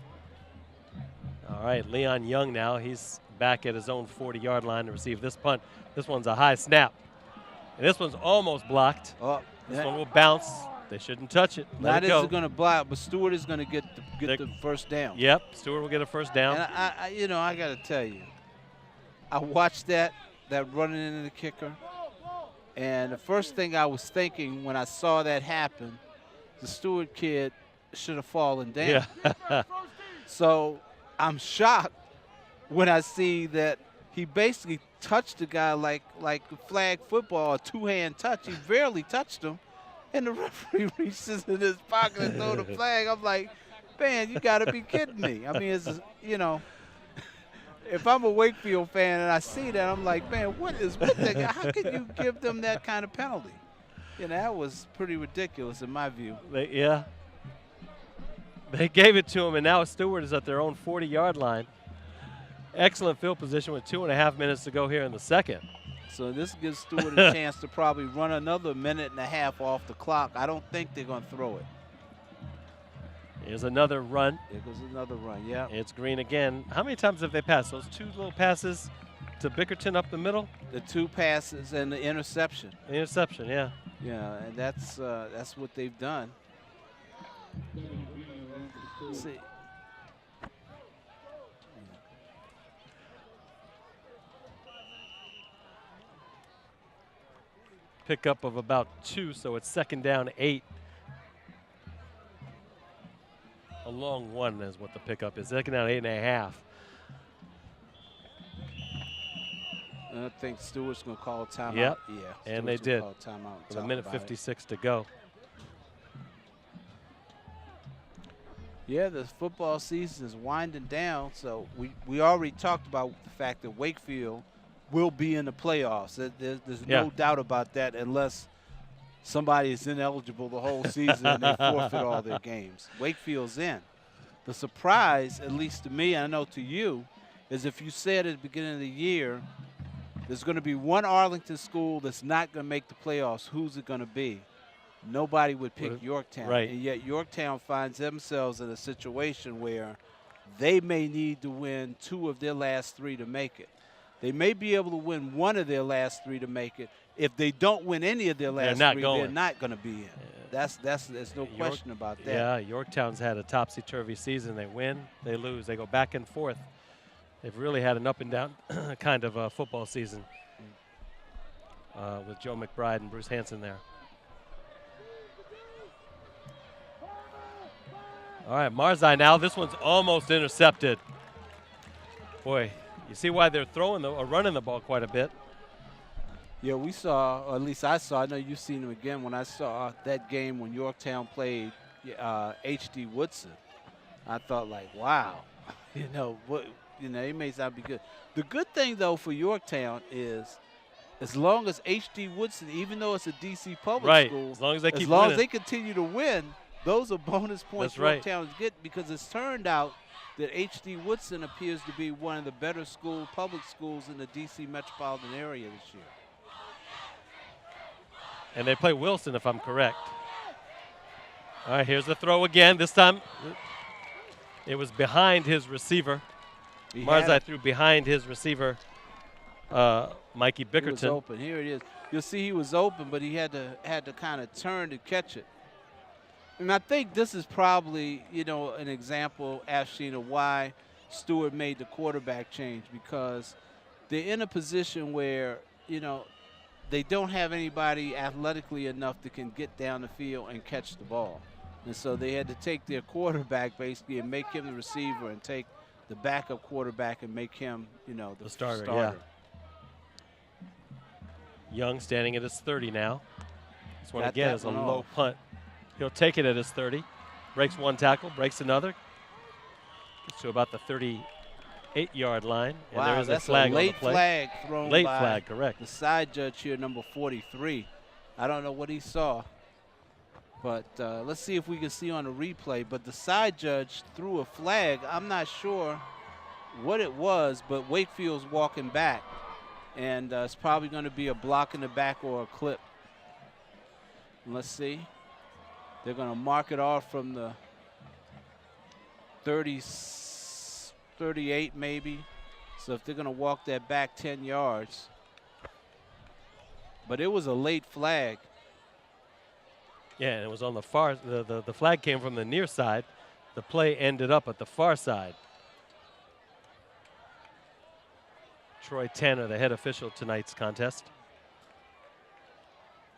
A: All right, Leon Young now. He's back at his own 40-yard line to receive this punt. This one's a high snap. And this one's almost blocked.
B: Oh,
A: this one will bounce. They shouldn't touch it. Let it go.
B: Not is going to block, but Stuart is going to get the first down.
A: Yep, Stuart will get a first down.
B: And I got to tell you, I watched that running into the kicker, and the first thing I was thinking when I saw that happen, the Stuart kid should have fallen down.
A: Yeah.
B: So I'm shocked when I see that he basically touched the guy like flag football, a 2-hand touch. He barely touched him, and the referee reaches in his pocket and throw the flag. I'm like, man, you got to be kidding me. I mean, it's, you know, if I'm a Wakefield fan and I see that, I'm like, man, what the guy? How can you give them that kind of penalty? You know, that was pretty ridiculous in my view.
A: Yeah. They gave it to him, and now Stuart is at their own 40-yard line. Excellent field position with 2.5 minutes to go here in the second.
B: So this gives Stuart a chance to probably run another 1.5 minutes off the clock. I don't think they're going to throw it.
A: Here's another run.
B: There goes another run, yeah.
A: It's Green again. How many times have they passed? Those two little passes to Bickerton up the middle?
B: The 2 passes and the interception.
A: The interception, yeah.
B: Yeah, and that's what they've done. Let's see.
A: Pickup of about 2, so it's 2nd down 8. A long 1 is what the pickup is. 2nd down 8.5.
B: I think Stewart's going to call a timeout.
A: Yep.
B: Yeah.
A: And they did.
B: Call a timeout.
A: With 1:56 to go.
B: Yeah, the football season is winding down, so we already talked about the fact that Wakefield will be in the playoffs. There's no doubt about that unless somebody is ineligible the whole season and they forfeit all their games. Wakefield's in. The surprise, at least to me, and I know to you, is if you said at the beginning of the year there's going to be one Arlington school that's not going to make the playoffs, who's it going to be? Nobody would pick Yorktown.
A: Right.
B: And yet Yorktown finds themselves in a situation where they may need to win 2 of their last 3 to make it. They may be able to win 1 of their last 3 to make it. If they don't win any of their last 3, they're not going to be in. There's no question about that.
A: Yeah, Yorktown's had a topsy-turvy season. They win, they lose. They go back and forth. They've really had an up-and-down kind of football season with Joe McBride and Bruce Hanson there. All right, Marzai now. This one's almost intercepted. Boy, you see why they're throwing or running the ball quite a bit.
B: Yeah, we saw, or at least I saw, I know you've seen them again, when I saw that game when Yorktown played H.D. Woodson, I thought like, wow, it may not be good. The good thing, though, for Yorktown is as long as H.D. Woodson, even though it's a D.C. public school,
A: as long as they keep
B: winning,
A: as
B: they continue to win, those are bonus points Yorktown get, because it's turned out that H.D. Woodson appears to be one of the better public schools in the D.C. metropolitan area this year.
A: And they play Wilson, if I'm correct. All right, here's the throw again. This time it was behind his receiver. Marzai threw behind his receiver, Mikey Bickerton.
B: He was open. Here it is. You'll see he was open, but he had to kind of turn to catch it. And I think this is probably, an example, Ashleen, of why Stuart made the quarterback change, because they're in a position where, they don't have anybody athletically enough that can get down the field and catch the ball. And so they had to take their quarterback basically and make him the receiver, and take the backup quarterback and make him, the starter.
A: Yeah. Young standing at his 30 now. This one again is a low punt. He'll take it at his 30. Breaks 1 tackle, breaks another. Gets to about the 38-yard line. And there is a flag on the play.
B: Flag thrown
A: late
B: by
A: flag, correct.
B: The side judge here, number 43. I don't know what he saw, but let's see if we can see on the replay. But the side judge threw a flag. I'm not sure what it was, but Wakefield's walking back, and it's probably going to be a block in the back or a clip. Let's see. They're going to mark it off from the 38 maybe. So if they're going to walk that back 10 yards. But it was a late flag.
A: Yeah, and it was on the far, the flag came from the near side. The play ended up at the far side. Troy Tanner, the head official tonight's contest.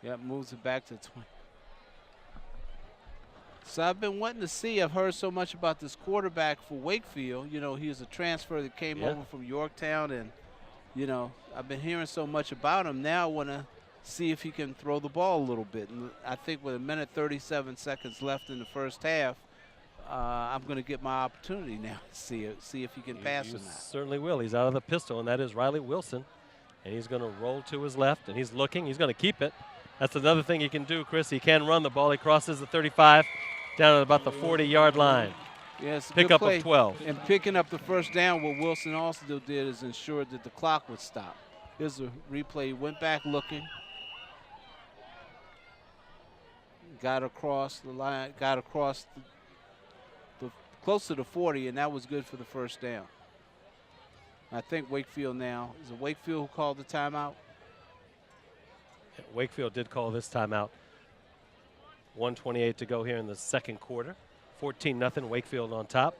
B: Yep, moves it back to 20. So I've been wanting to see, I've heard so much about this quarterback for Wakefield. He was a transfer that came over from Yorktown, and, I've been hearing so much about him. Now I want to see if he can throw the ball a little bit. And I think with 1:37 left in the first half, I'm going to get my opportunity now to see if he can pass or not.
A: Certainly will. He's out of the pistol, and that is Riley Wilson. And he's going to roll to his left, and he's looking. He's going to keep it. That's another thing he can do, Chris. He can run the ball. He crosses the 35, down at about the 40-yard line.
B: Yes,
A: Pickup of 12.
B: And picking up the first down, what Wilson also did is ensure that the clock would stop. Here's a replay. He went back looking. Got across the line, got across the close to the 40, and that was good for the first down. I think Wakefield now. Is it Wakefield who called the timeout?
A: Wakefield did call this timeout. 1:28 to go here in the second quarter. 14-0, Wakefield on top,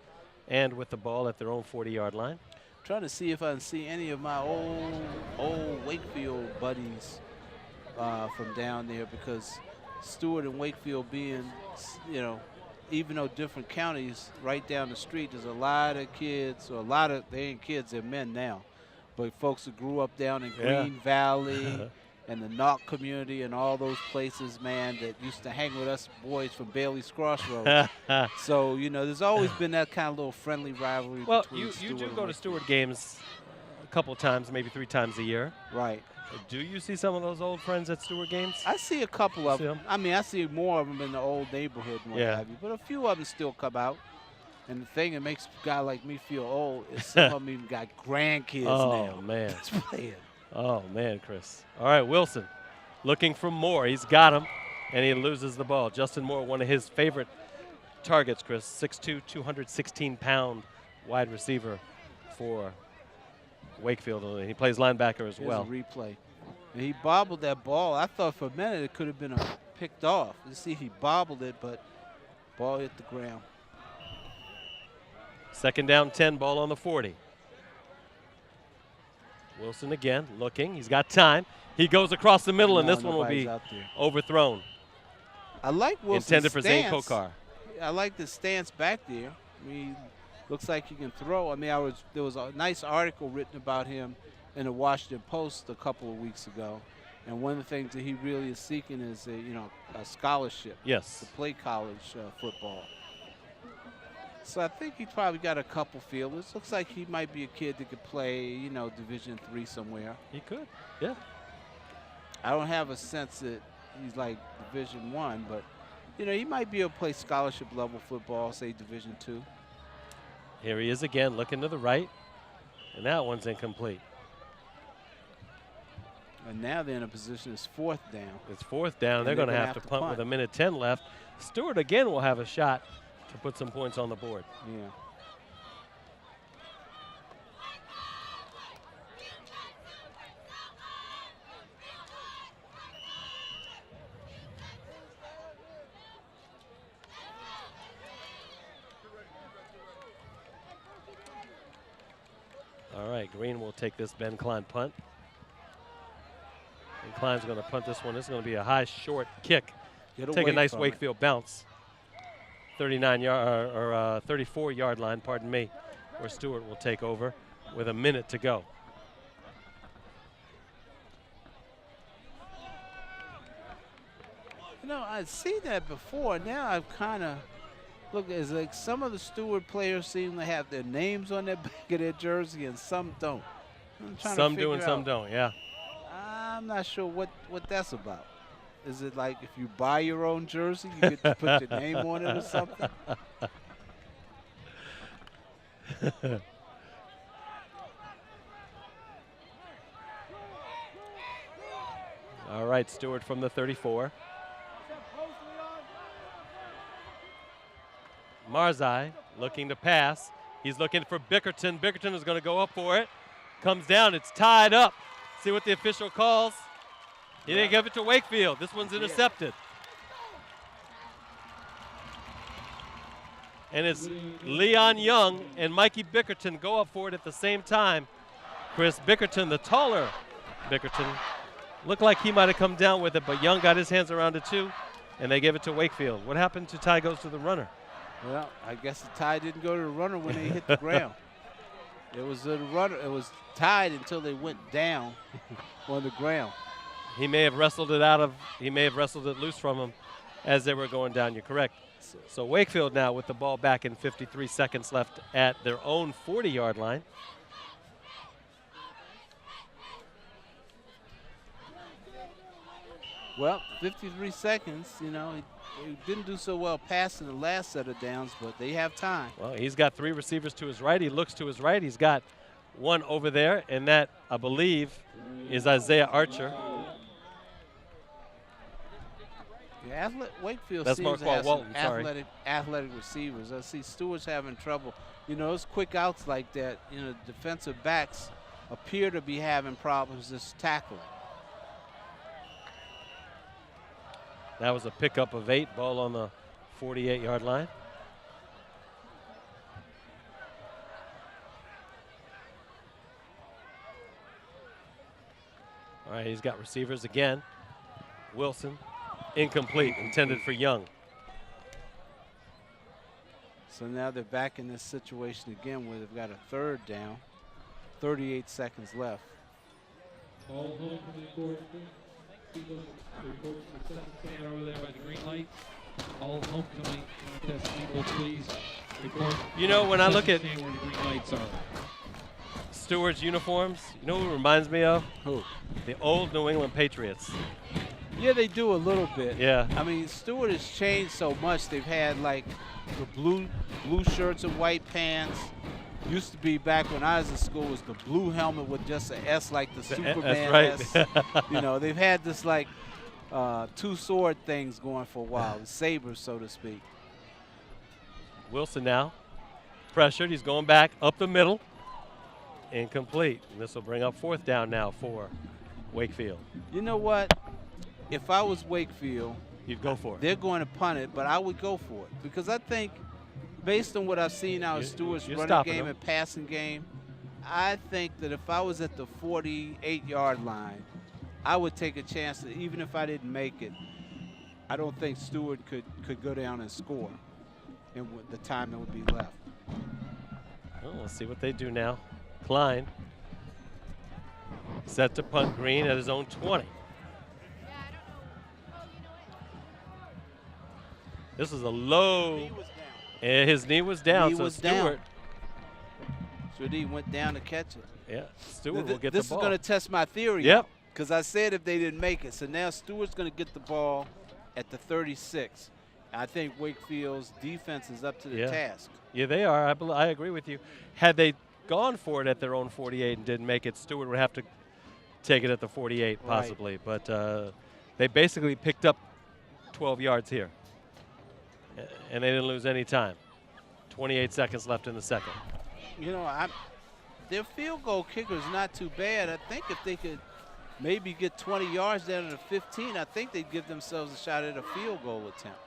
A: and with the ball at their own 40-yard line.
B: Trying to see if I can see any of my old Wakefield buddies from down there, because Stuart and Wakefield being, you know, even though different counties right down the street, there's a lot of kids, or they ain't kids, they're men now, but folks who grew up down in Green Valley and the Knock community and all those places, man, that used to hang with us boys from Bailey's Crossroads. So, you know, there's always been that kind of little friendly rivalry between Stuart.
A: You do go to Stuart games a couple of times, maybe 3 times a year.
B: Right.
A: Do you see some of those old friends at Stuart games?
B: I see a couple of them. I mean, I see more of them in the old neighborhood and what have you, but a few of them still come out. And the thing that makes a guy like me feel old is some of them even got grandkids now.
A: Oh, man.
B: That's playing.
A: Oh, man, Chris. All right, Wilson looking for Moore. He's got him, and he loses the ball. Justin Moore, one of his favorite targets, Chris. 6'2", 216-pound wide receiver for Wakefield. And he plays linebacker as well.
B: Here's a replay. And he bobbled that ball. I thought for a minute it could have been picked off. You see, he bobbled it, but ball hit the ground.
A: 2nd down, 10, ball on the 40. Wilson again looking. He's got time. He goes across the middle, and this one will be overthrown.
B: I like Wilson's
A: intended for Zane
B: stance.
A: Kokar.
B: I like the stance back there. I mean, looks like he can throw. I mean, there was a nice article written about him in the Washington Post a couple of weeks ago, and one of the things that he really is seeking is a scholarship.
A: Yes.
B: To play college football. So I think he probably got a couple feelers. Looks like he might be a kid that could play, Division III somewhere.
A: He could, yeah.
B: I don't have a sense that he's like Division I, but, he might be able to play scholarship level football, say Division II.
A: Here he is again, looking to the right, and that one's incomplete.
B: And now they're in a position, it's 4th down.
A: It's 4th down. They're going to have to punt with 1:10 left. Stuart again will have a shot to put some points on the board.
B: Yeah.
A: All right, Green will take this Ben Klein punt. And Klein's going to punt this one. This is going to be a high, short kick. Take a nice Wakefield bounce. 34-yard line, pardon me, where Stuart will take over with 1 minute to go.
B: I'd seen that before. Now I've kind of look. It's like some of the Stuart players seem to have their names on the back of their jersey, and some don't.
A: Some do and some don't. Yeah.
B: I'm not sure what that's about. Is it like if you buy your own jersey, you get to put your name on it or something?
A: All right, Stuart from the 34. Marzai looking to pass. He's looking for Bickerton. Bickerton is going to go up for it. Comes down. It's tied up. See what the official calls. He didn't give it to Wakefield. This one's intercepted. And it's Leon Young and Mikey Bickerton go up for it at the same time. Chris Bickerton, the taller Bickerton, looked like he might have come down with it, but Young got his hands around it too, and they give it to Wakefield. What happened to tie goes to the runner?
B: Well, I guess the tie didn't go to the runner when they hit the ground. It was the runner. It was tied until they went down on the ground.
A: He may have wrestled it loose from him as they were going down. You're correct. So Wakefield now with the ball back in 53 seconds left at their own 40-yard line.
B: Well, 53 seconds, They didn't do so well passing the last set of downs, but they have time.
A: Well, he's got 3 receivers to his right. He looks to his right. He's got one over there, and that, I believe, is Isaiah Archer.
B: Yeah, Wakefield
A: That's
B: seems to
A: Marquand
B: have
A: Walton,
B: some athletic receivers. I see Stewart's having trouble. You know, those quick outs like that, you know, defensive backs appear to be having problems just tackling.
A: That was a pickup of 8, ball on the 48-yard line. All right, he's got receivers again. Wilson, incomplete, intended for Young.
B: So now they're back in this situation again where they've got a 3rd down, 38 seconds left.
D: All home from the court. People report to the second stand over there by the green light. All homecoming contest people, please report.
A: You know, when I look at
D: where the green lights are.
A: Stewart's uniforms, you know who it reminds me of?
B: Who?
A: The old New England Patriots.
B: Yeah, they do a little bit.
A: Yeah.
B: I mean, Stuart has changed so much. They've had like the blue shirts and white pants. Used to be back when I was in school was the blue helmet with just an S like the Superman
A: that's right.
B: S. You know, they've had this like 2 sword things going for a while, sabers, so to speak.
A: Wilson now pressured. He's going back up the middle. Incomplete. And this will bring up 4th down now for Wakefield.
B: You know what? If I was Wakefield,
A: You'd go for it.
B: they're going to punt it, but I would go for it because I think, based on what I've seen out of Stewart's
A: you're
B: running
A: stopping
B: game
A: them.
B: and passing game, I think that if I was at the 48-yard line, I would take a chance that even if I didn't make it, I don't think Stewart could go down and score in the time that would be left.
A: Well, let's see what they do now. Klein set to punt Green at his own 20. This is a low, and his knee was down, so Stewart.
B: He went down to catch it.
A: Yeah, Stewart will get
B: this
A: the ball.
B: is going to test my theory.
A: Yep.
B: Because I said if they didn't make it. So now Stewart's going to get the ball at the 36. I think Wakefield's defense is up to the task.
A: Yeah, they are. I agree with you. Had they gone for it at their own 48 and didn't make it, Stewart would have to take it at the 48 possibly. Right. But they basically picked up 12 yards here. And they didn't lose any time. 28 seconds left in the second.
B: You know, their field goal kicker is not too bad. I think if they could maybe get 20 yards down to the 15, I think they'd give themselves a shot at a field goal attempt.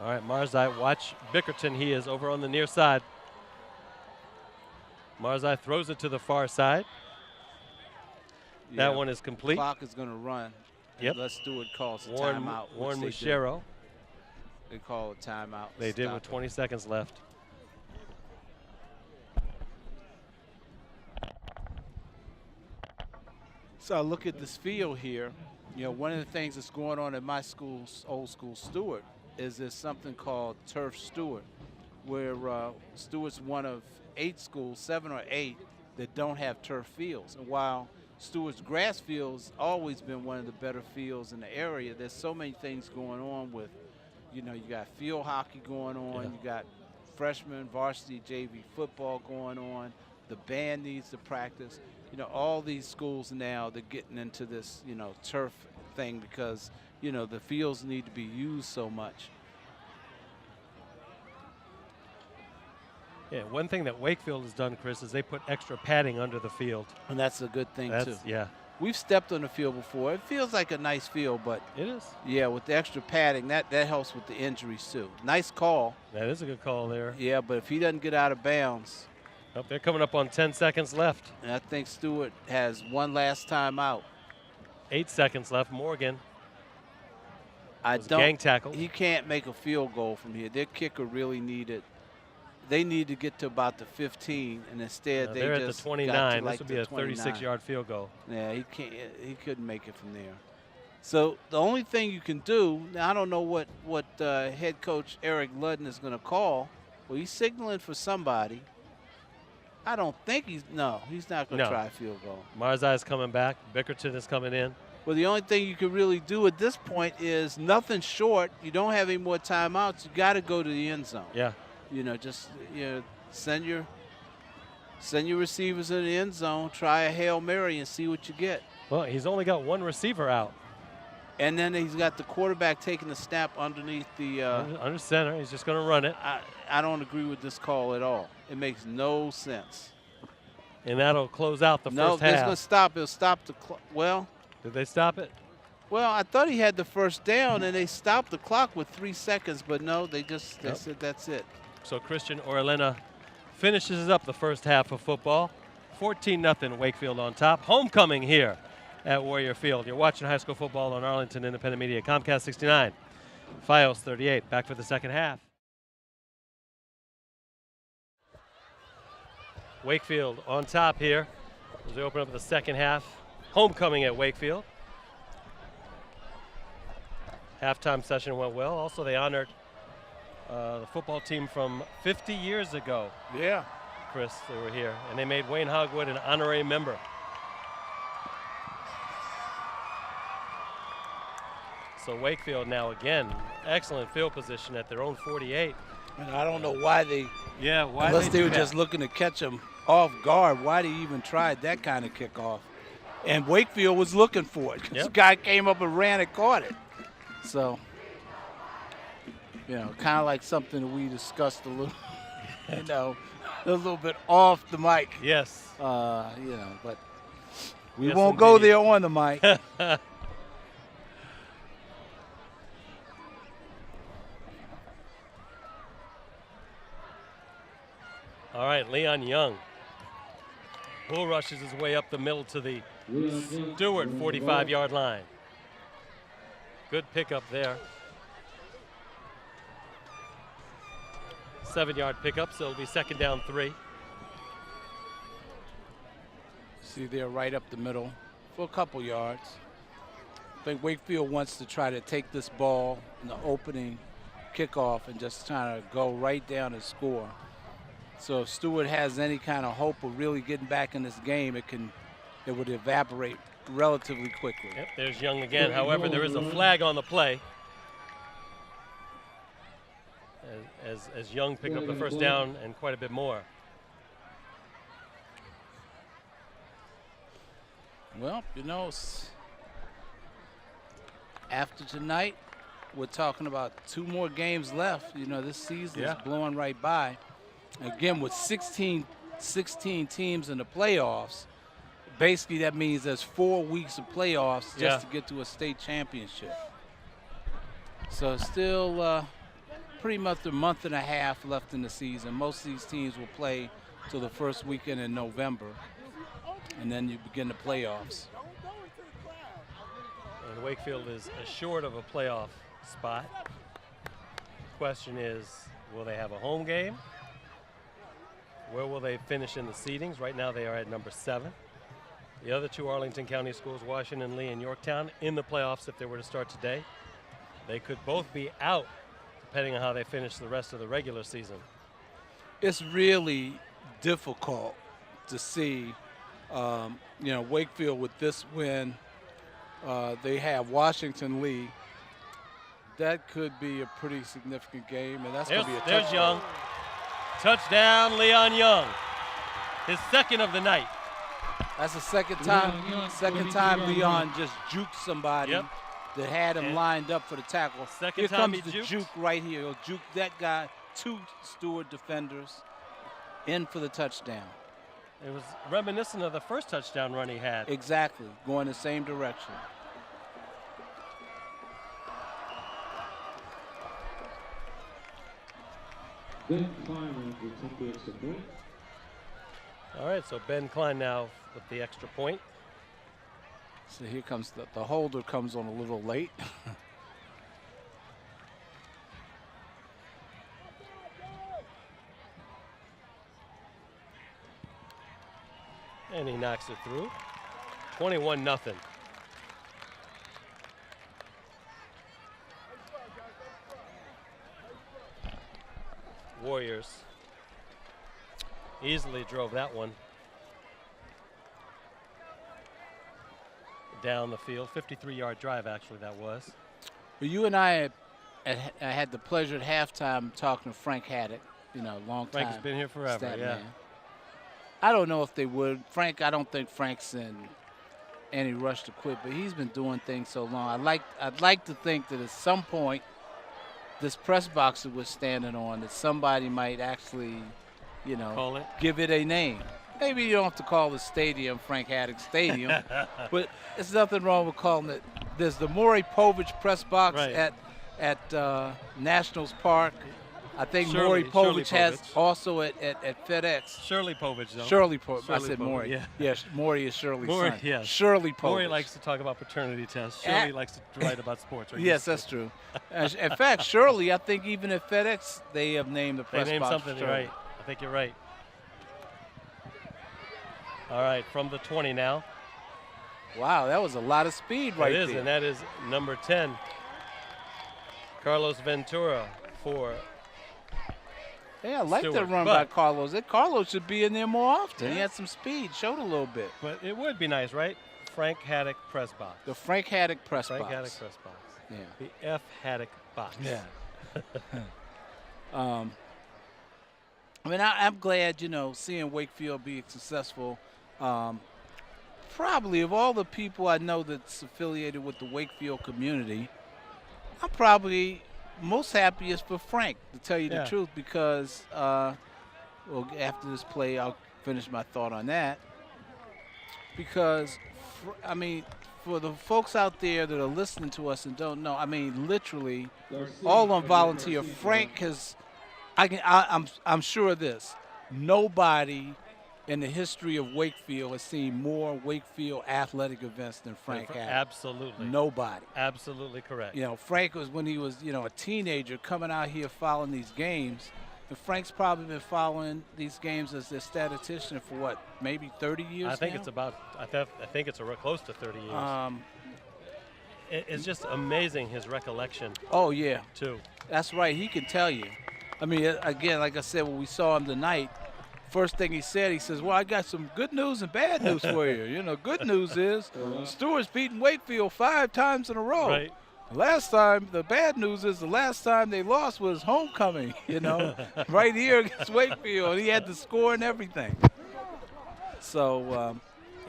A: All right, Marzai, watch Bickerton. He is over on the near side. Marzai throws it to the far side. That one is complete.
B: Clock is going to run unless Stewart calls a timeout.
A: Warren Mushero.
B: They call a timeout.
A: They did with 20 seconds left.
B: So I look at this field here. You know, one of the things that's going on at my school, old school Stuart, is there's something called Turf Stuart, where Stuart's one of 8 schools, 7 or 8, that don't have turf fields. And while Stuart's grass field's always been one of the better fields in the area, there's so many things going on with, you know, you got field hockey going on, you got freshman varsity J.E.B. football going on, the band needs to practice. You know, all these schools now, they're getting into this, you know, turf thing because, you know, the fields need to be used so much.
A: Yeah, one thing that Wakefield has done, Chris, is they put extra padding under the field.
B: And that's a good thing, too.
A: Yeah.
B: We've stepped on the field before. It feels like a nice field, but
A: it is.
B: Yeah, with the extra padding, that helps with the injuries, too. Nice call.
A: That is a good call there.
B: Yeah, but if he doesn't get out of bounds.
A: Oh, they're coming up on 10 seconds left.
B: And I think Stewart has one last time out.
A: 8 seconds left. Morgan.
B: Gang
A: tackle.
B: He can't make a field goal from here. Their kicker really needed. They need to get to about the 15, and instead
A: they're
B: they
A: at
B: just
A: the 29.
B: got to like
A: this would be a 36-yard field goal.
B: Yeah, he can't. He couldn't make it from there. So the only thing you can do now, I don't know what head coach Eric Ludden is going to call. Well, he's signaling for somebody. I don't think he's not going to try a field goal.
A: Marzai is coming back. Bickerton is coming in.
B: Well, the only thing you can really do at this point is nothing short. You don't have any more timeouts. You got to go to the end zone.
A: Yeah.
B: Just send your receivers in the end zone. Try a Hail Mary and see what you get.
A: Well, he's only got one receiver out.
B: And then he's got the quarterback taking the snap underneath the
A: under center. He's just going to run it.
B: I don't agree with this call at all. It makes no sense.
A: And that'll close out the first half.
B: No, it's going to stop. It'll stop the clock. Well.
A: Did they stop it?
B: Well, I thought he had the first down, and they stopped the clock with 3 seconds. But no, they said that's it.
A: So Christian Orellana finishes up the first half of football. 14-0 Wakefield on top. Homecoming here at Warrior Field. You're watching high school football on Arlington Independent Media. Comcast 69, Fios 38. Back for the second half. Wakefield on top here as we open up the second half. Homecoming at Wakefield. Halftime session went well. Also, they honored the football team from 50 years ago.
B: Yeah.
A: Chris, they were here. And they made Wayne Hogwood an honorary member. So Wakefield now again, excellent field position at their own 48.
B: And I don't know why they.
A: Yeah, why?
B: Unless they were just looking to catch him off guard. Why they even tried that kind of kickoff? And Wakefield was looking for it. This guy came up and ran and caught it. So, kind of like something that we discussed a little, a little bit off the mic.
A: Yes.
B: But we won't go there on the mic.
A: All right, Leon Young. Bull rushes his way up the middle to the Stuart 45-yard line. Good pickup there. 7-yard pickup, so it'll be second down 3.
B: See, they're right up the middle for a couple yards. I think Wakefield wants to try to take this ball in the opening kickoff and just try to go right down and score. So if Stuart has any kind of hope of really getting back in this game, it would evaporate relatively quickly.
A: Yep, there's Young again. However, there is a flag on the play. As Young picked up the first down and quite a bit more.
B: Well, after tonight, we're talking about 2 more games left. This season is blowing right by. Again, with 16 teams in the playoffs, basically that means there's 4 weeks of playoffs just to get to a state championship. So still pretty much a month and a half left in the season. Most of these teams will play till the first weekend in November, and then you begin the playoffs.
A: And Wakefield is assured of a playoff spot. Question is, will they have a home game? Where will they finish in the seedings? Right now they are at number 7. The other 2 Arlington County schools, Washington Lee and Yorktown, in the playoffs if they were to start today. They could both be out depending on how they finish the rest of the regular season.
B: It's really difficult to see, Wakefield with this win. They have Washington Lee. That could be a pretty significant game, and that's going to be a touchdown.
A: There's Young. Touchdown, Leon Young. His second of the night.
B: That's the second time Leon just juked somebody that had him lined up for the tackle.
A: Second time
B: he juked. Juke right here. He'll juke that guy. 2 Stuart defenders in for the touchdown.
A: It was reminiscent of the first touchdown run he had.
B: Exactly, going the same direction.
D: Ben Klein will take the extra point.
A: All right, so Ben Klein now with the extra point.
B: So here comes the holder comes on a little late.
A: And he knocks it through. 21-0. Warriors easily drove that one. down the field. 53-yard drive, actually, that was.
B: Well, you and I had the pleasure at halftime talking to Frank Haddock, long time.
A: Frank's been here forever,
B: stat
A: yeah.
B: man. I don't know if they would. I don't think Frank's in any rush to quit, but he's been doing things so long. I'd like to think that at some point, this press box that we're standing on, that somebody might actually,
A: Call it.
B: give it a name. Maybe you don't have to call the stadium Frank Haddock Stadium, but there's nothing wrong with calling it. There's the Maury Povich press box
A: Right.
B: at Nationals Park. I think
A: Shirley
B: Maury Povich has
A: Povich.
B: also at FedEx.
A: Shirley Povich, though.
B: Shirley Povich. I
A: Shirley
B: said
A: Povich,
B: Maury.
A: yeah.
B: Yes, Maury is Shirley's
A: Maury,
B: son.
A: yes.
B: Shirley Povich.
A: Maury likes to talk about paternity tests. Shirley likes to write about sports. Or
B: Yes,
A: used to.
B: that's true. In fact, Shirley, I think even at FedEx, they have named the
A: They
B: press
A: named
B: box
A: something
B: Shirley.
A: right. I think you're right. All right, from the 20 now.
B: Wow, that was a lot of speed right
A: It is,
B: there.
A: and that is number 10, Carlos Ventura for.
B: Yeah, I like
A: Stuart,
B: that run by
A: but-
B: Carlos. Carlos should be in there more often. He
A: Yeah.
B: had some speed, showed a little bit.
A: But it would be nice, right? Frank Haddock press box.
B: The Frank Haddock press
A: Frank
B: box.
A: Haddock press box.
B: Yeah.
A: The F Haddock box.
B: Yeah. I mean, I'm glad, seeing Wakefield be successful. Probably of all the people I know that's affiliated with the Wakefield community, I'm probably most happiest for Frank, to tell you the
A: Yeah.
B: truth, because, after this play, I'll finish my thought on that. Because, for the folks out there that are listening to us and don't know, literally, all on volunteer. Frank has, I'm sure of this. Nobody in the history of Wakefield has seen more Wakefield athletic events than Frank had.
A: Absolutely.
B: Nobody.
A: Absolutely correct.
B: Frank was when he was, a teenager coming out here following these games. And Frank's probably been following these games as their statistician for maybe 30 years
A: I think
B: now?
A: it's about. I think it's close to 30 years. It's just amazing his recollection
B: Oh, yeah.
A: too.
B: That's right. He can tell you. Again, like I said, when we saw him tonight, first thing he says, well, I got some good news and bad news for you. Good news is Stuart's beaten Wakefield 5 times in a row.
A: Right.
B: The bad news is the last time they lost was homecoming, right here against Wakefield. He had the score and everything. So,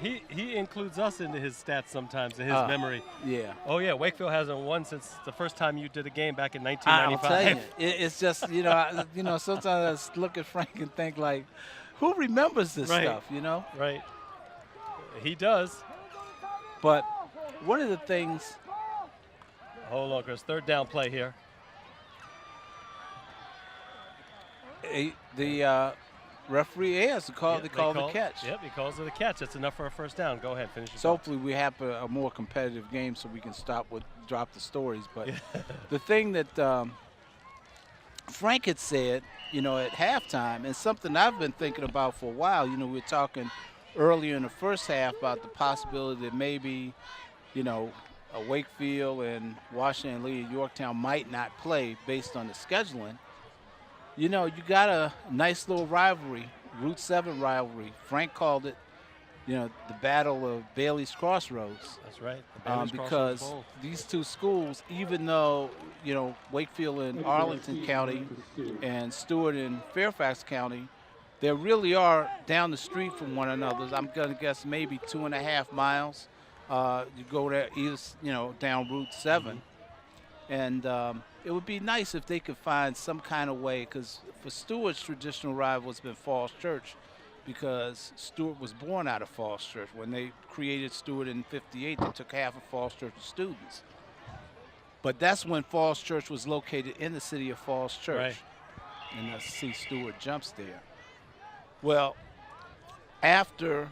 A: He includes us into his stats sometimes in his memory.
B: yeah.
A: Oh yeah, Wakefield hasn't won since the first time you did a game back in
B: I'll
A: 1995.
B: tell you, it's just, sometimes I just look at Frank and think like, who remembers this
A: Right.
B: stuff,
A: Right. He does.
B: But one of the things,
A: Hold on, Chris. Third down play here.
B: the referee has to call,
A: Yep,
B: they call the catch.
A: Yep, he calls it a catch. That's enough for a first down. Go ahead, finish your
B: So
A: thought.
B: hopefully we have a more competitive game so we can drop the stories. But the thing that Frank had said, at halftime, and something I've been thinking about for a while, we were talking earlier in the first half about the possibility that maybe, a Wakefield and Washington Lee and Yorktown might not play based on the scheduling. You got a nice little rivalry, Route 7 rivalry. Frank called it, the Battle of Bailey's Crossroads.
A: That's right. The Bailey's Crossroads
B: Because
A: Bowl.
B: these two schools, even though, Wakefield in Arlington County and Stuart in Fairfax County, they really are down the street from one another. I'm going to guess maybe 2.5 miles. You go there, down Route 7. And it would be nice if they could find some kind of way, because for Stuart's traditional rival has been Falls Church, because Stuart was born out of Falls Church. When they created Stuart in '58, they took half of Falls Church's students. But that's when Falls Church was located in the city of Falls Church.
A: Right.
B: And see Stuart jumps there. Well, after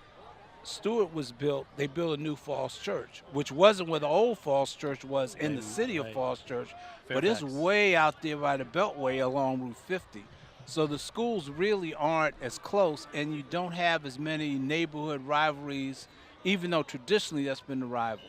B: Stuart was built, they built a new Falls Church, which wasn't where the old Falls Church was in the city of
A: Right.
B: Falls Church, but it's
A: Fairfax.
B: way out there by the Beltway along Route 50. So the schools really aren't as close, and you don't have as many neighborhood rivalries, even though traditionally that's been the rival.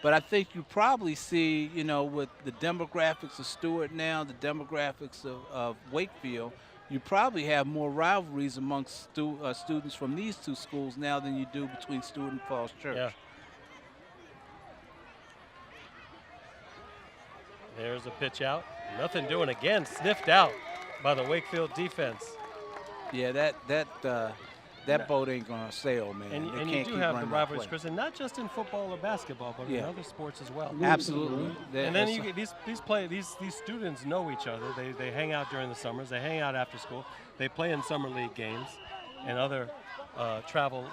B: But I think you probably see, with the demographics of Stuart now, the demographics of Wakefield, you probably have more rivalries amongst students from these two schools now than you do between Stuart and Falls Church.
A: Yeah. There's a pitch out. Nothing doing again. Sniffed out by the Wakefield defense.
B: Yeah, that boat ain't gonna sail, man.
A: And
B: They
A: you
B: can't
A: do
B: keep
A: have the
B: running that
A: rivalries,
B: play.
A: Chris, and not just in football or basketball, but in
B: Yeah.
A: other sports as well.
B: Absolutely.
A: And then you get these students know each other. They hang out during the summers. They hang out after school. They play in summer league games and other travel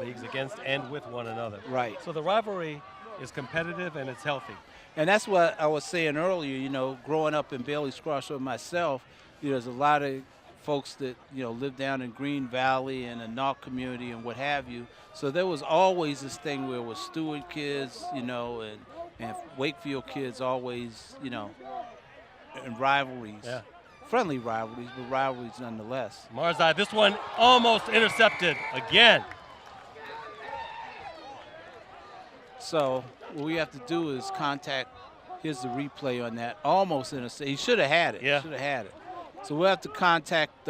A: leagues against and with one another.
B: Right.
A: So the rivalry is competitive and it's healthy.
B: And that's what I was saying earlier, you know, growing up in Bailey's Crossroad myself, you know, there's a lot of folks that, you know, live down in Green Valley and the Knock community and what have you. So there was always this thing where it was Stuart kids, you know, and Wakefield kids always, you know, in rivalries.
A: Yeah.
B: Friendly rivalries, but rivalries nonetheless.
A: Marzai, this one almost intercepted again.
B: So what we have to do is contact, here's the replay on that, almost intercepted. He should have had it.
A: Yeah.
B: Should have had it. So we'll have to contact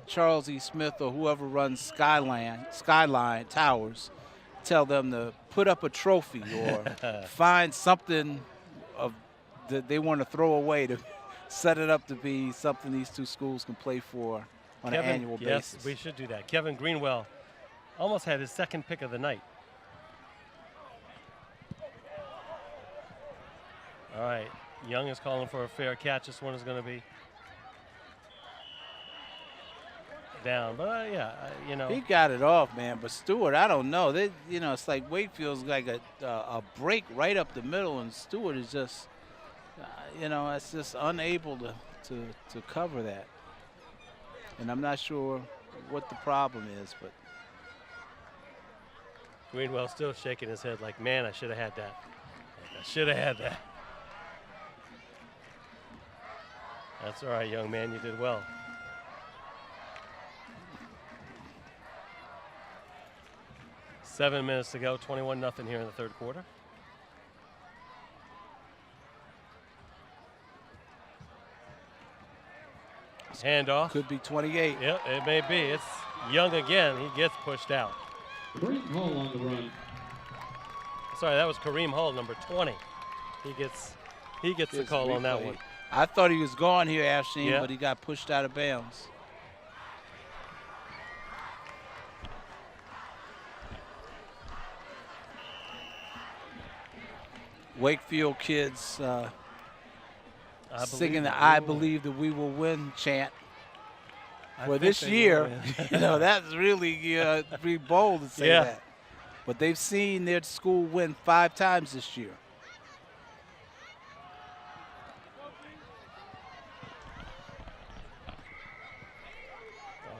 B: Charles E. Smith or whoever runs Skyline Towers, tell them to put up a trophy or find something that they want to throw away to set it up to be something these two schools can play for on an annual basis.
A: Yes, we should do that. Kevin Greenwell almost had his second pick of the night. All right, Young is calling for a fair catch. This one is going to be down, but you know.
B: He got it off, man. But Stuart, I don't know. They, you know, it's like Wakefield's like a break right up the middle, and Stuart is just, you know, it's just unable to cover that. And I'm not sure what the problem is, but
A: Greenwell still shaking his head like, man, I should have had that. I should have had that. That's all right, young man. You did well. Seven minutes to go, 21-0 here in the third quarter. Handoff.
B: could be 28.
A: Yep, it may be. It's Young again. He gets pushed out.
D: Kareem Hall on the run.
A: Sorry, that was Kareem Hall, number 20. He gets the
B: Here's
A: call
B: the
A: on that
B: replay.
A: one.
B: I thought he was gone here, Afshin,
A: Yeah.
B: but he got pushed out of bounds. Wakefield kids singing the "I Believe That We Will Win" chant for this year. You know, that's really pretty bold to say
A: Yeah.
B: that. But they've seen their school win 5 times this year.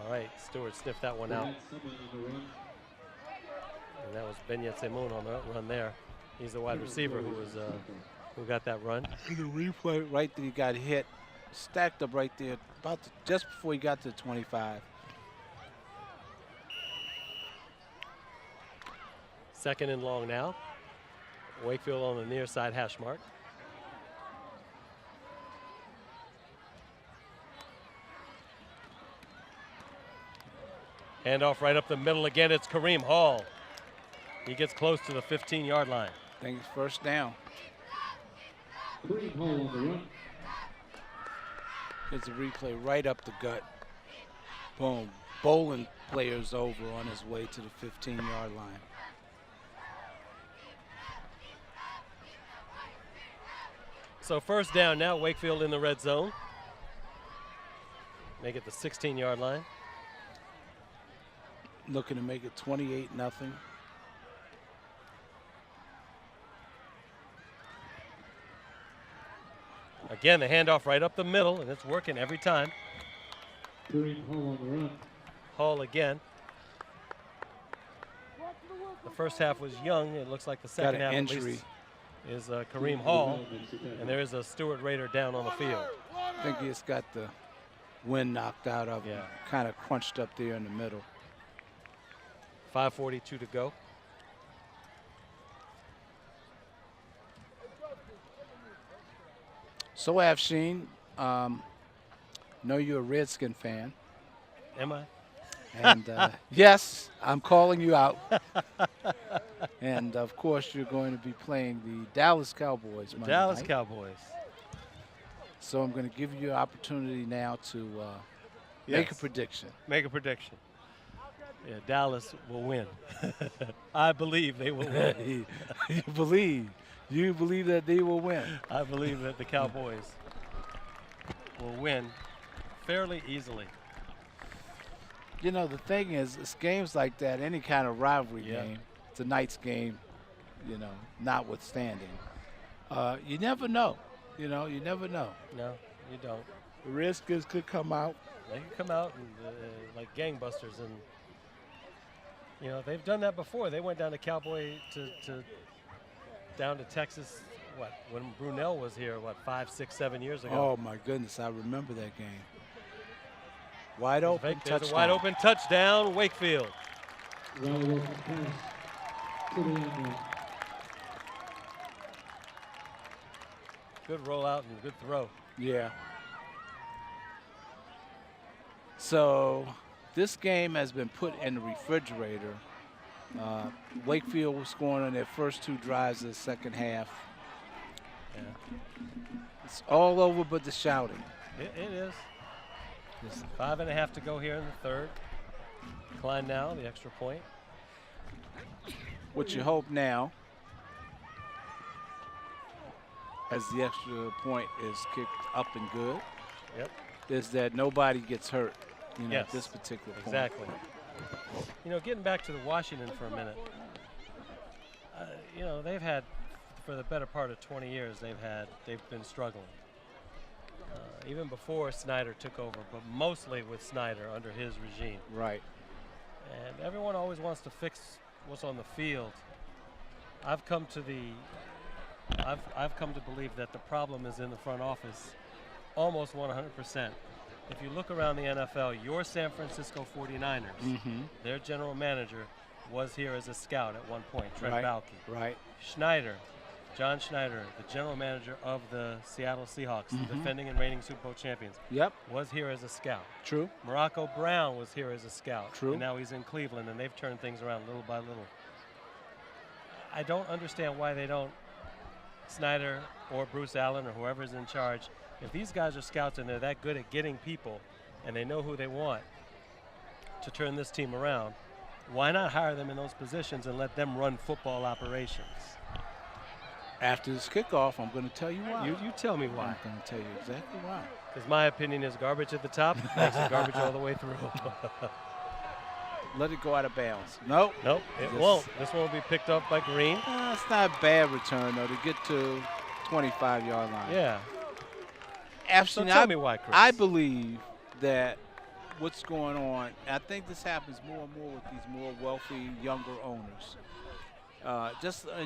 A: All right, Stuart sniffed that one out.
D: Someone on the run.
A: And that was Benyet Semoun on the run there. He's the wide receiver who got that run.
B: The replay right there, he got hit, stacked up right there, just before he got to the 25.
A: Second and long now. Wakefield on the near side hash mark. Handoff right up the middle again. It's Kareem Hall. He gets close to the 15-yard line.
B: I think it's first down.
D: Kareem Hall on the run.
B: Here's a replay right up the gut. Boom. Bowling player's over on his way to the 15-yard line.
A: So first down now, Wakefield in the red zone. Make it the 16-yard line.
B: Looking to make it 28-0.
A: Again, the handoff right up the middle, and it's working every time.
D: Kareem Hall on the run.
A: Hall again. The first half was Young. It looks like the second
B: an
A: half at
B: injury.
A: least is Kareem Hall, and there is a Stuart Raider down on the field.
B: I think he just got the wind knocked out of him.
A: Yeah.
B: Kind of crunched up there in the middle.
A: 5:42 to go.
B: So, Afshin, know you're a Redskin fan.
A: Am I?
B: And yes, I'm calling you out. And of course, you're going to be playing the Dallas Cowboys Monday
A: Dallas
B: night.
A: Cowboys.
B: So I'm going to give you an opportunity now to make a prediction.
A: Make a prediction. Yeah, Dallas will win. I believe they will win.
B: You believe that they will win?
A: I believe that the Cowboys will win fairly easily.
B: You know, the thing is, it's games like that, any kind of rivalry game, tonight's game, you know, notwithstanding, you never know. You know, you never know.
A: No, you don't.
B: The Redskins could come out.
A: They can come out and, like gangbusters, and you know they've done that before. They went down to Cowboy down to Texas. What, when Brunell was here? What, 5, 6, 7 years ago?
B: Oh my goodness, I remember that game. Wide open touchdown.
A: There's a wide open touchdown, Wakefield.
D: Wide open pass to the end zone.
A: Good rollout and good throw.
B: Yeah. So this game has been put in the refrigerator. Wakefield was scoring on their first 2 drives of the second half.
A: Yeah.
B: It's all over but the shouting.
A: It is. There's 5.5 to go here in the third. Klein now, the extra point.
B: What you hope now, as the extra point is kicked up and good, is that nobody gets hurt, you know, at this particular point.
A: Exactly. You know, getting back to the Washington for a minute, you know, they've had, for the better part of 20 years, they've been struggling. Even before Snyder took over, but mostly with Snyder under his regime.
B: Right.
A: And everyone always wants to fix what's on the field. I've come to believe that the problem is in the front office almost 100%. If you look around the NFL, your San Francisco 49ers, their general manager was here as a scout at one point, Trent Baalke.
B: Right.
A: John Schneider, the general manager of the Seattle Seahawks, the defending and reigning Super Bowl champions, was here as a scout.
B: True.
A: Morocco Brown was here as a scout.
B: True.
A: And now he's in Cleveland, and they've turned things around little by little. I don't understand why they don't, Snyder or Bruce Allen or whoever's in charge, if these guys are scouts and they're that good at getting people and they know who they want to turn this team around, why not hire them in those positions and let them run football operations?
B: After this kickoff, I'm going to tell you why.
A: You tell me why.
B: I'm going to tell you exactly why.
A: Because my opinion is garbage at the top makes it garbage all the way through.
B: Let it go out of bounds. Nope.
A: Nope, it won't. This one will be picked up by Green.
B: It's not a bad return, though, to get to 25-yard line.
A: Yeah.
B: Actually,
A: so tell me why, Chris.
B: I believe that what's going on, I think this happens more and more with these more wealthy, younger owners.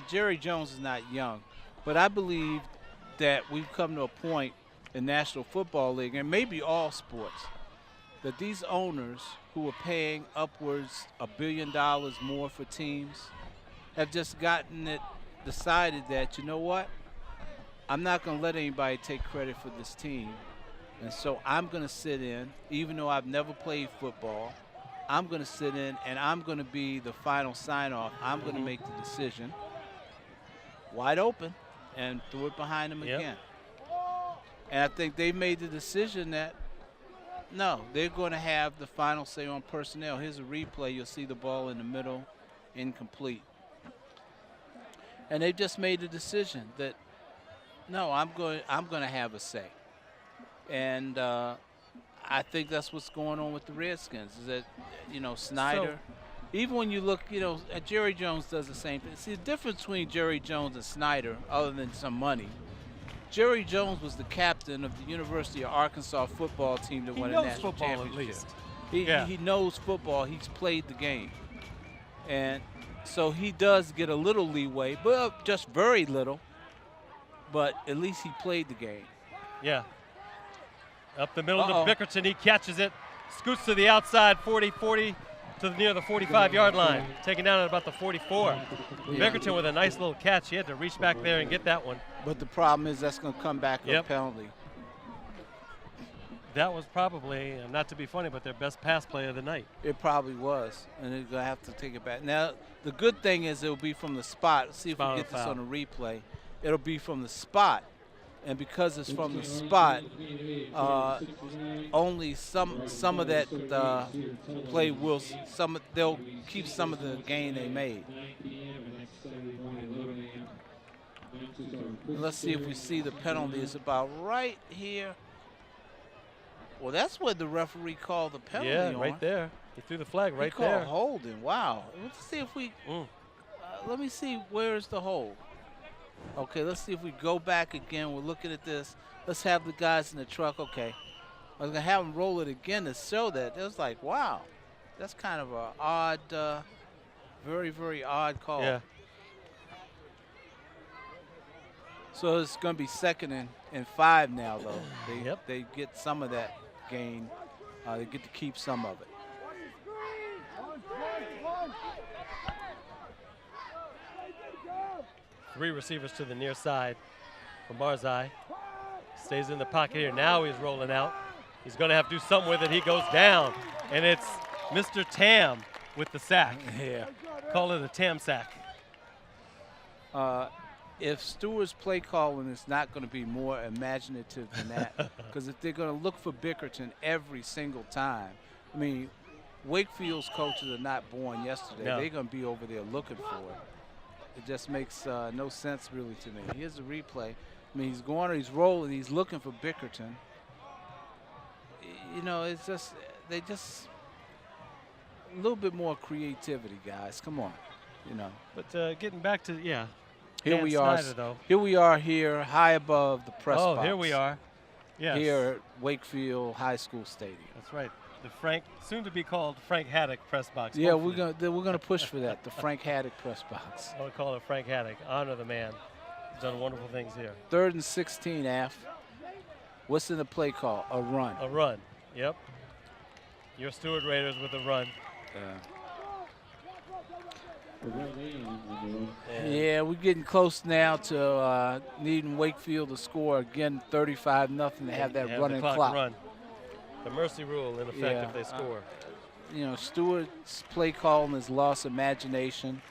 B: Jerry Jones is not young, but I believe that we've come to a point in National Football League, and maybe all sports, that these owners who are paying upwards $1 billion more for teams have just gotten it decided that, you know what, I'm not going to let anybody take credit for this team, and so I'm going to sit in, even though I've never played football. I'm going to sit in, and I'm going to be the final sign-off. I'm going to make the decision. Wide open, and threw it behind him again. And I think they made the decision that, no, they're going to have the final say on personnel. Here's a replay. You'll see the ball in the middle, incomplete. And they just made the decision that, no, I'm going to have a say. And I think that's what's going on with the Redskins, is that, you know, Snyder, even when you look, you know, Jerry Jones does the same thing. See, the difference between Jerry Jones and Snyder, other than some money, Jerry Jones was the captain of the University of Arkansas football team that won a national championship. He knows football. He's played the game. And so he does get a little leeway, but just very little. But at least he played the game.
A: Yeah. Up the middle to Bickerton. He catches it. Scoots to the outside, 40 to near the 45-yard line. Taken down at about the 44. Bickerton with a nice little catch. He had to reach back there and get that one.
B: But the problem is that's going to come back with a penalty.
A: That was probably, not to be funny, but their best pass play of the night.
B: It probably was, and they're going to have to take it back. Now, the good thing is it will be from the spot. Let's see if we get this on a replay. It'll be from the spot, and because it's from the spot, only some of that play will they'll keep some of the gain they made. Let's see if we see the penalty. It's about right here. Well, that's what the referee called the penalty on.
A: Right there. He threw the flag right
B: he called
A: there.
B: Holding. Wow. Let's see if we. Let me see where's the hold. Okay, let's see if we go back again. We're looking at this. Let's have the guys in the truck. Okay. I was going to have them roll it again to show that. It was like, wow. That's kind of an odd, very, very odd call.
A: Yeah.
B: So it's going to be 2nd and 5 now, though. They get some of that gain. They get to keep some of it.
A: Three receivers to the near side for Marzai. Stays in the pocket here. Now he's rolling out. He's going to have to do something with it. He goes down, and it's Mr. Tam with the sack.
B: Yeah.
A: Call it a Tam sack.
B: If Stewart's play calling is not going to be more imaginative than that, because if they're going to look for Bickerton every single time, I mean, Wakefield's coaches are not born yesterday.
A: No.
B: They're going to be over there looking for it. It just makes no sense really to me. Here's the replay. I mean, he's going, he's rolling, he's looking for Bickerton. You know, it's just, they just, a little bit more creativity, guys. Come on, you know.
A: But getting back to,
B: Here
A: Dan
B: we are.
A: Snyder, though.
B: Here we are here, high above the press box.
A: Oh, here we are. Yes.
B: Here at Wakefield High School Stadium.
A: That's right. The soon to be called Frank Haddock press box.
B: Yeah,
A: hopefully.
B: we're gonna push for that. The Frank Haddock press box.
A: I would call it Frank Haddock. Honor the man. He's done wonderful things here.
B: 3rd and 16, Af. What's in the play call? A run.
A: A run. Yep. Your Stuart Raiders with a run.
B: Yeah, we're getting close now to needing Wakefield to score again, 35-0 to have that running clock.
A: Run. The mercy rule in effect if they score.
B: You know, Stewart's play calling has lost imagination.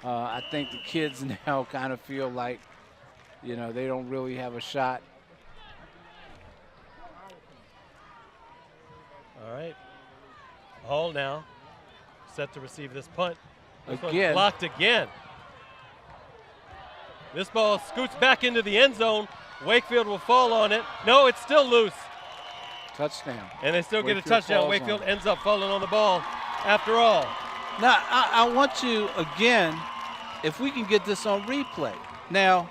B: I think the kids now kind of feel like, you know, they don't really have a shot.
A: All right. Hall now set to receive this punt. This one's
B: Again.
A: blocked again. This ball scoots back into the end zone. Wakefield will fall on it. No, it's still loose.
B: Touchdown.
A: And they still get a
B: Wakefield
A: touchdown.
B: falls
A: Wakefield
B: on it.
A: ends up falling on the ball after all.
B: Now, I want you, again, if we can get this on replay. Now,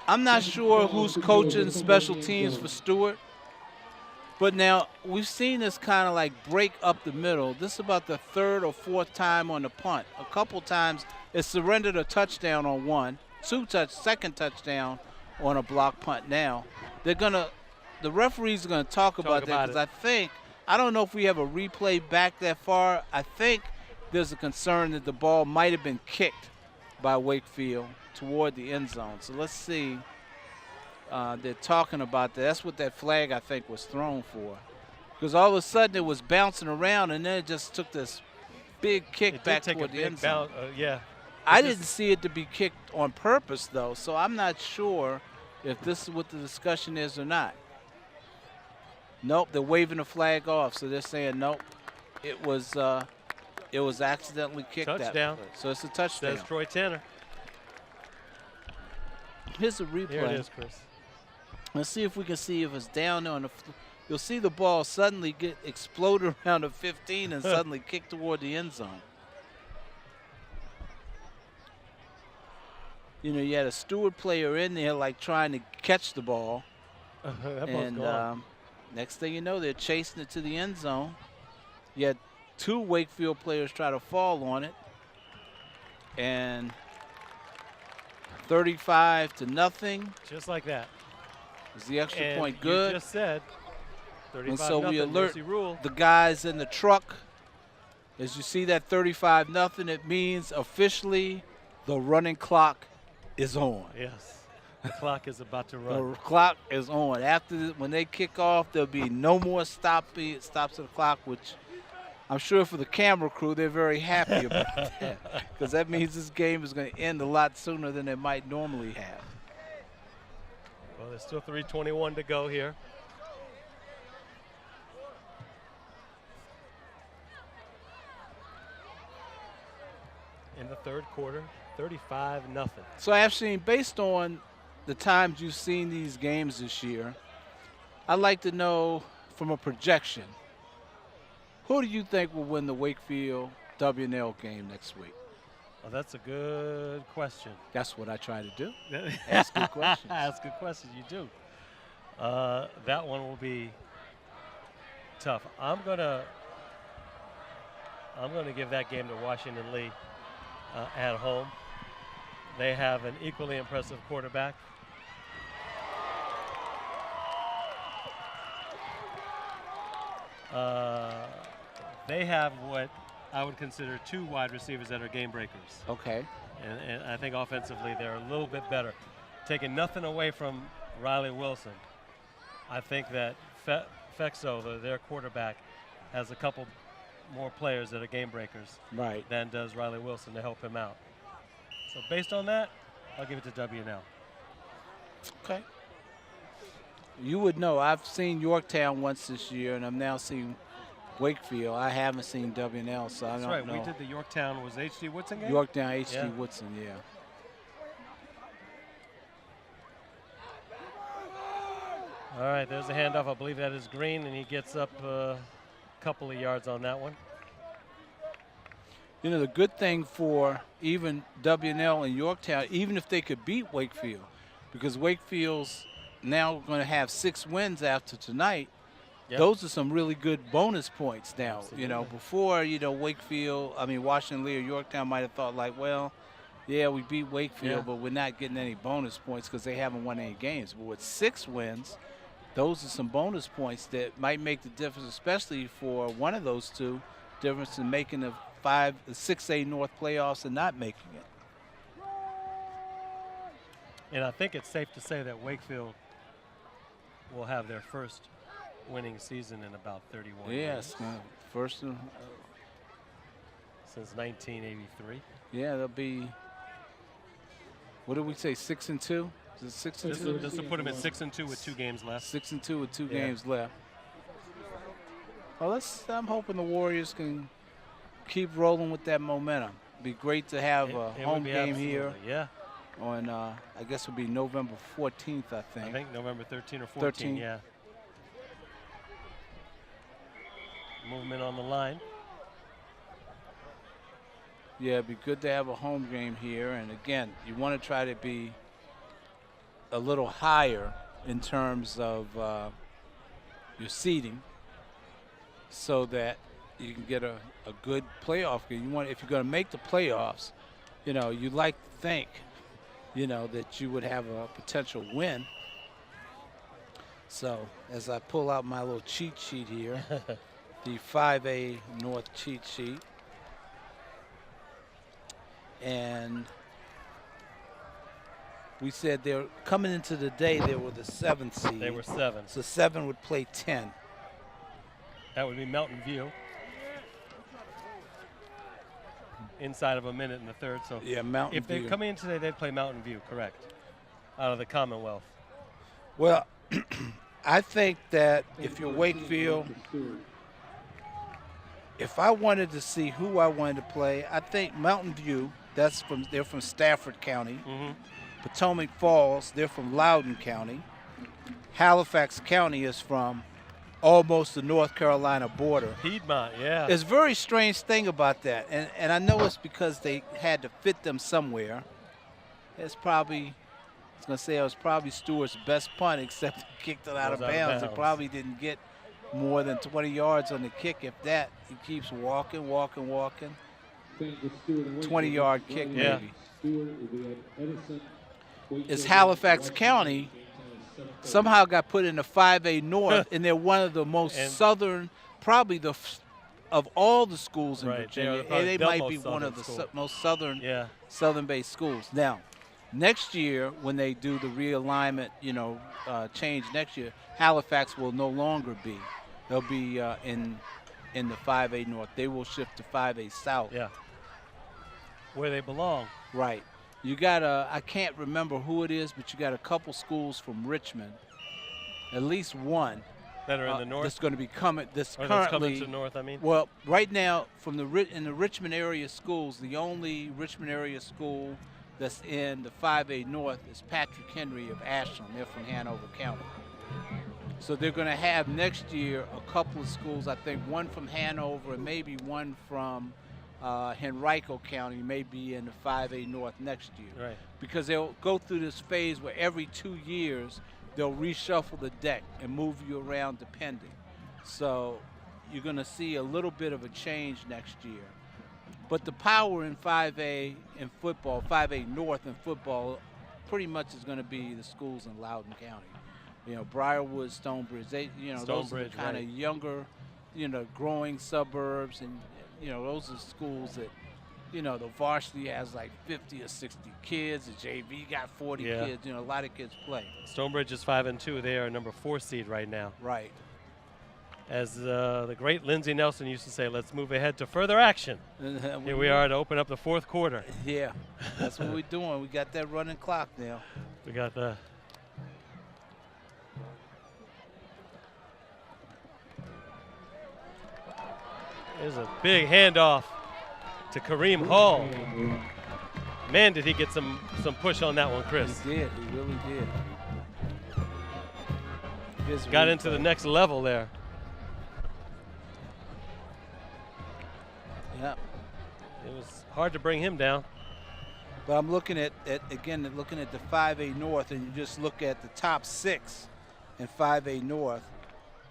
B: I'm not sure who's coaching special teams for Stuart, but now we've seen this kind of like break up the middle. This is about the 3rd or 4th time on the punt. A couple times it surrendered a touchdown on one, second touchdown on a block punt now. The referees are going to talk about that because I don't know if we have a replay back that far. I think there's a concern that the ball might have been kicked by Wakefield toward the end zone. So let's see. They're talking about that. That's what that flag, I think, was thrown for. Because all of a sudden it was bouncing around, and then it just took this big kick back toward the end zone. I didn't see it to be kicked on purpose, though, so I'm not sure if this is what the discussion is or not. Nope, they're waving the flag off, so they're saying nope. It was accidentally kicked.
A: Touchdown.
B: So it's a touchdown.
A: Says Troy Tanner.
B: Here's a replay.
A: Here it is, Chris.
B: Let's see if we can see if it's down there on the. You'll see the ball suddenly get exploded around the 15 and suddenly kick toward the end zone. You know, you had a Stuart player in there like trying to catch the ball.
A: That ball's
B: And
A: gone.
B: next thing you know, they're chasing it to the end zone. You had 2 Wakefield players try to fall on it. And 35-0.
A: Just like that.
B: Is the extra
A: And
B: point
A: you
B: good?
A: just said 35-0
B: And so we alert
A: mercy rule.
B: the guys in the truck. As you see that 35-0, it means officially the running clock is on.
A: Yes. The clock is about to run.
B: The clock is on. When they kick off, there'll be no more stops of the clock, which I'm sure for the camera crew, they're very happy about that, because that means this game is going to end a lot sooner than it might normally have.
A: Well, there's still 3:21 to go here. In the third quarter, 35-0.
B: So I've seen, based on the times you've seen these games this year, I'd like to know from a projection, who do you think will win the Wakefield W&L game next week?
A: Well, that's a good question.
B: That's what I try to do. Ask good questions.
A: Ask good questions, you do. That one will be tough. I'm gonna give that game to Washington Lee at home. They have an equally impressive quarterback. They have what I would consider 2 wide receivers that are game breakers.
B: Okay.
A: And I think offensively they're a little bit better. Taking nothing away from Riley Wilson, I think that Fexo, their quarterback, has a couple more players that are game breakers than does Riley Wilson to help him out. So based on that, I'll give it to W&L.
B: Okay. You would know. I've seen Yorktown once this year, and I'm now seeing Wakefield. I haven't seen W&L, so I don't know.
A: That's right. We did the Yorktown. Was H.D. Woodson game?
B: Yorktown, H.D. Woodson, yeah.
A: All right, there's a handoff. I believe that is Green, and he gets up a couple of yards on that one.
B: You know, the good thing for even W&L and Yorktown, even if they could beat Wakefield, because Wakefield's now going to have 6 wins after tonight, those are some really good bonus points now. Absolutely. You know, before, you know, Washington Lee or Yorktown might have thought like, well, yeah, we beat Wakefield, but we're not getting any bonus points because they haven't won any games. But with 6 wins, those are some bonus points that might make the difference, especially for one of those two, difference in making the 6A North playoffs and not making it.
A: And I think it's safe to say that Wakefield will have their first winning season in about 31 years.
B: Yes, first
A: since 1983.
B: Yeah, they'll be, what did we say, 6-2? Is it 6-2?
A: This will put them at 6-2 with 2 games left.
B: 6-2 with 2 games left. Well, I'm hoping the Warriors can keep rolling with that momentum. It'd be great to have a home game here.
A: Yeah.
B: On, I guess it would be November 14th, I think.
A: I think November 13 or 14, yeah. Movement on the line.
B: Yeah, it'd be good to have a home game here. And again, you want to try to be a little higher in terms of your seeding so that you can get a good playoff game. If you're going to make the playoffs, you know, you'd like to think, you know, that you would have a potential win. So as I pull out my little cheat sheet here, the 5A North cheat sheet. And we said they're coming into the day, they were the 7th seed.
A: They were 7.
B: So 7 would play 10.
A: That would be Mountain View. Inside of a minute in the third. So
B: yeah, Mountain
A: if
B: View.
A: If they're coming in today, they'd play Mountain View, correct? Out of the Commonwealth.
B: Well, I think that if you're Wakefield, if I wanted to see who I wanted to play, I think Mountain View, they're from Stafford County. Potomac Falls, they're from Loudoun County. Halifax County is from almost the North Carolina border.
A: Piedmont, yeah.
B: There's a very strange thing about that, and I know it's because they had to fit them somewhere. It's probably, I was going to say it was probably Stuart's best punt, except he kicked it out of bounds. It probably didn't get more than 20 yards on the kick. If that, he keeps walking. 20-yard kick, maybe. It's Halifax County somehow got put in the 5A North, and they're one of the most southern, probably of all the schools in Virginia. They might be one of the most southern-based schools. Now, next year when they do the realignment, change next year, Halifax will no longer be. They'll be in the 5A North. They will shift to 5A South.
A: Yeah. Where they belong.
B: Right. You got I can't remember who it is, but you got a couple schools from Richmond, at least one.
A: That are in the north?
B: That's going to be coming.
A: That's
B: Currently
A: coming to north, I mean?
B: Well, right now, from in the Richmond area schools, the only Richmond area school that's in the 5A North is Patrick Henry of Ashland. They're from Hanover County. So they're going to have next year a couple of schools, I think one from Hanover and maybe one from Henrico County, maybe in the 5A North next year.
A: Right.
B: Because they'll go through this phase where every 2 years they'll reshuffle the deck and move you around depending. So you're going to see a little bit of a change next year. But the power in 5A in football, 5A North in football, pretty much is going to be the schools in Loudoun County. You know, Briarwood, Stonebridge, those are the kind of younger, growing suburbs, and, those are schools that, the varsity has like 50 or 60 kids. The J.E.B got 40 kids. A lot of kids play.
A: Stonebridge is 5-2. They are number 4 seed right now.
B: Right.
A: As the great Lindsey Nelson used to say, let's move ahead to further action. Here we are to open up the 4th quarter.
B: Yeah, that's what we're doing. We got that running clock now.
A: We got the there's a big handoff to Kareem Hall. Man, did he get some push on that one, Chris.
B: He did. He really did.
A: Got into the next level there.
B: Yeah.
A: It was hard to bring him down.
B: But I'm looking at the 5A North, and you just look at the top 6 in 5A North.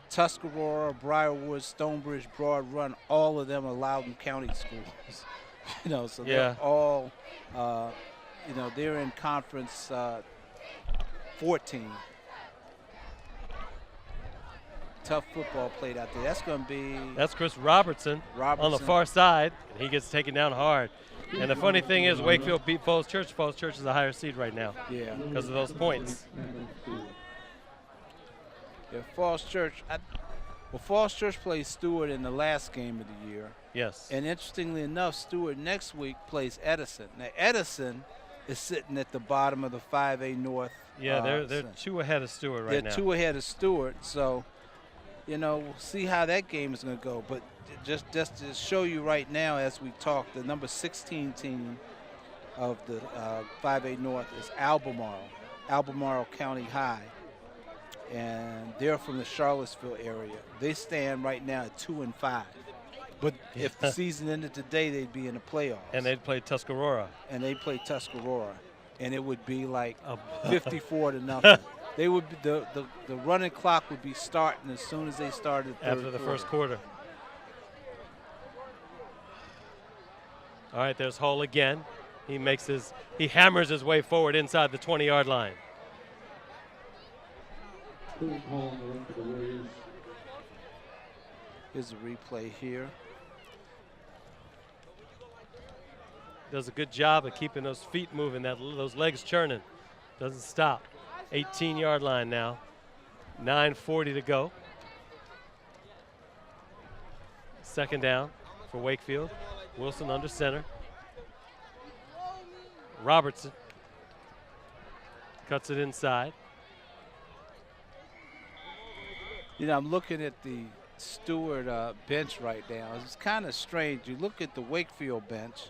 B: Tuscarora, Briarwood, Stonebridge, Broad Run, all of them are Loudoun County schools. So they're all, they're in conference 14. Tough football played out there. That's
A: Chris Robertson on the far side, and he gets taken down hard. And the funny thing is, Wakefield beat Falls Church. Falls Church is a higher seed right now.
B: Yeah.
A: Because of those points.
B: Yeah, Falls Church plays Stuart in the last game of the year.
A: Yes.
B: And interestingly enough, Stuart next week plays Edison. Now, Edison is sitting at the bottom of the 5A North.
A: Yeah, they're 2 ahead of Stuart right now.
B: They're 2 ahead of Stuart, so we'll see how that game is going to go. But just to show you right now as we talk, the number 16 team of the 5A North is Albemarle County High. And they're from the Charlottesville area. They stand right now at 2-5. But if the season ended today, they'd be in the playoffs.
A: And they'd play Tuscarora.
B: And it would be like 54-0. They would be, the running clock would be starting as soon as they started
A: after the first quarter. All right, there's Hull again. He hammers his way forward inside the 20-yard line.
B: Here's a replay here.
A: Does a good job of keeping those feet moving, those legs churning. Doesn't stop. 18-yard line now. 9:40 to go. 2nd down for Wakefield. Wilson under center. Robertson cuts it inside.
B: I'm looking at the Stuart bench right now. It's kind of strange. You look at the Wakefield bench,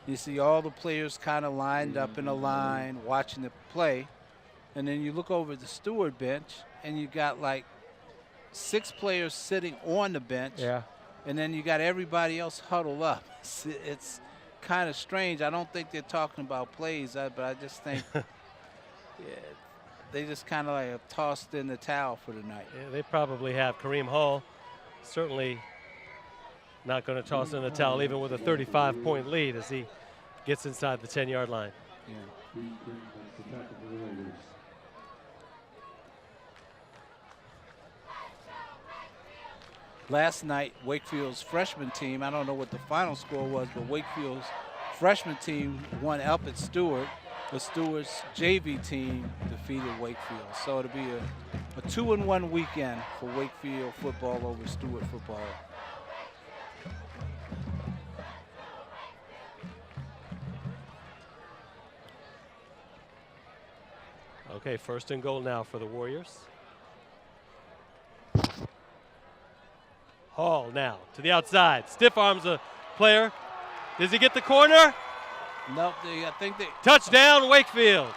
B: you see all the players kind of lined up in a line watching the play, and then you look over at the Stuart bench, and you got like 6 players sitting on the bench, and then you got everybody else huddled up. It's kind of strange. I don't think they're talking about plays, but I just think they just kind of like tossed in the towel for the night.
A: Yeah, they probably have. Kareem Hall certainly not going to toss in the towel even with a 35-point lead as he gets inside the 10-yard line.
B: Yeah. Last night, Wakefield's freshman team, I don't know what the final score was, but Wakefield's freshman team won up at Stuart. The Stuart's JV team defeated Wakefield. So it'll be a 2-1 weekend for Wakefield football over Stuart football.
A: Okay, 1st and goal now for the Warriors. Hall now to the outside. Stiff arms a player. Does he get the corner?
B: Nope, I think they.
A: Touchdown, Wakefield.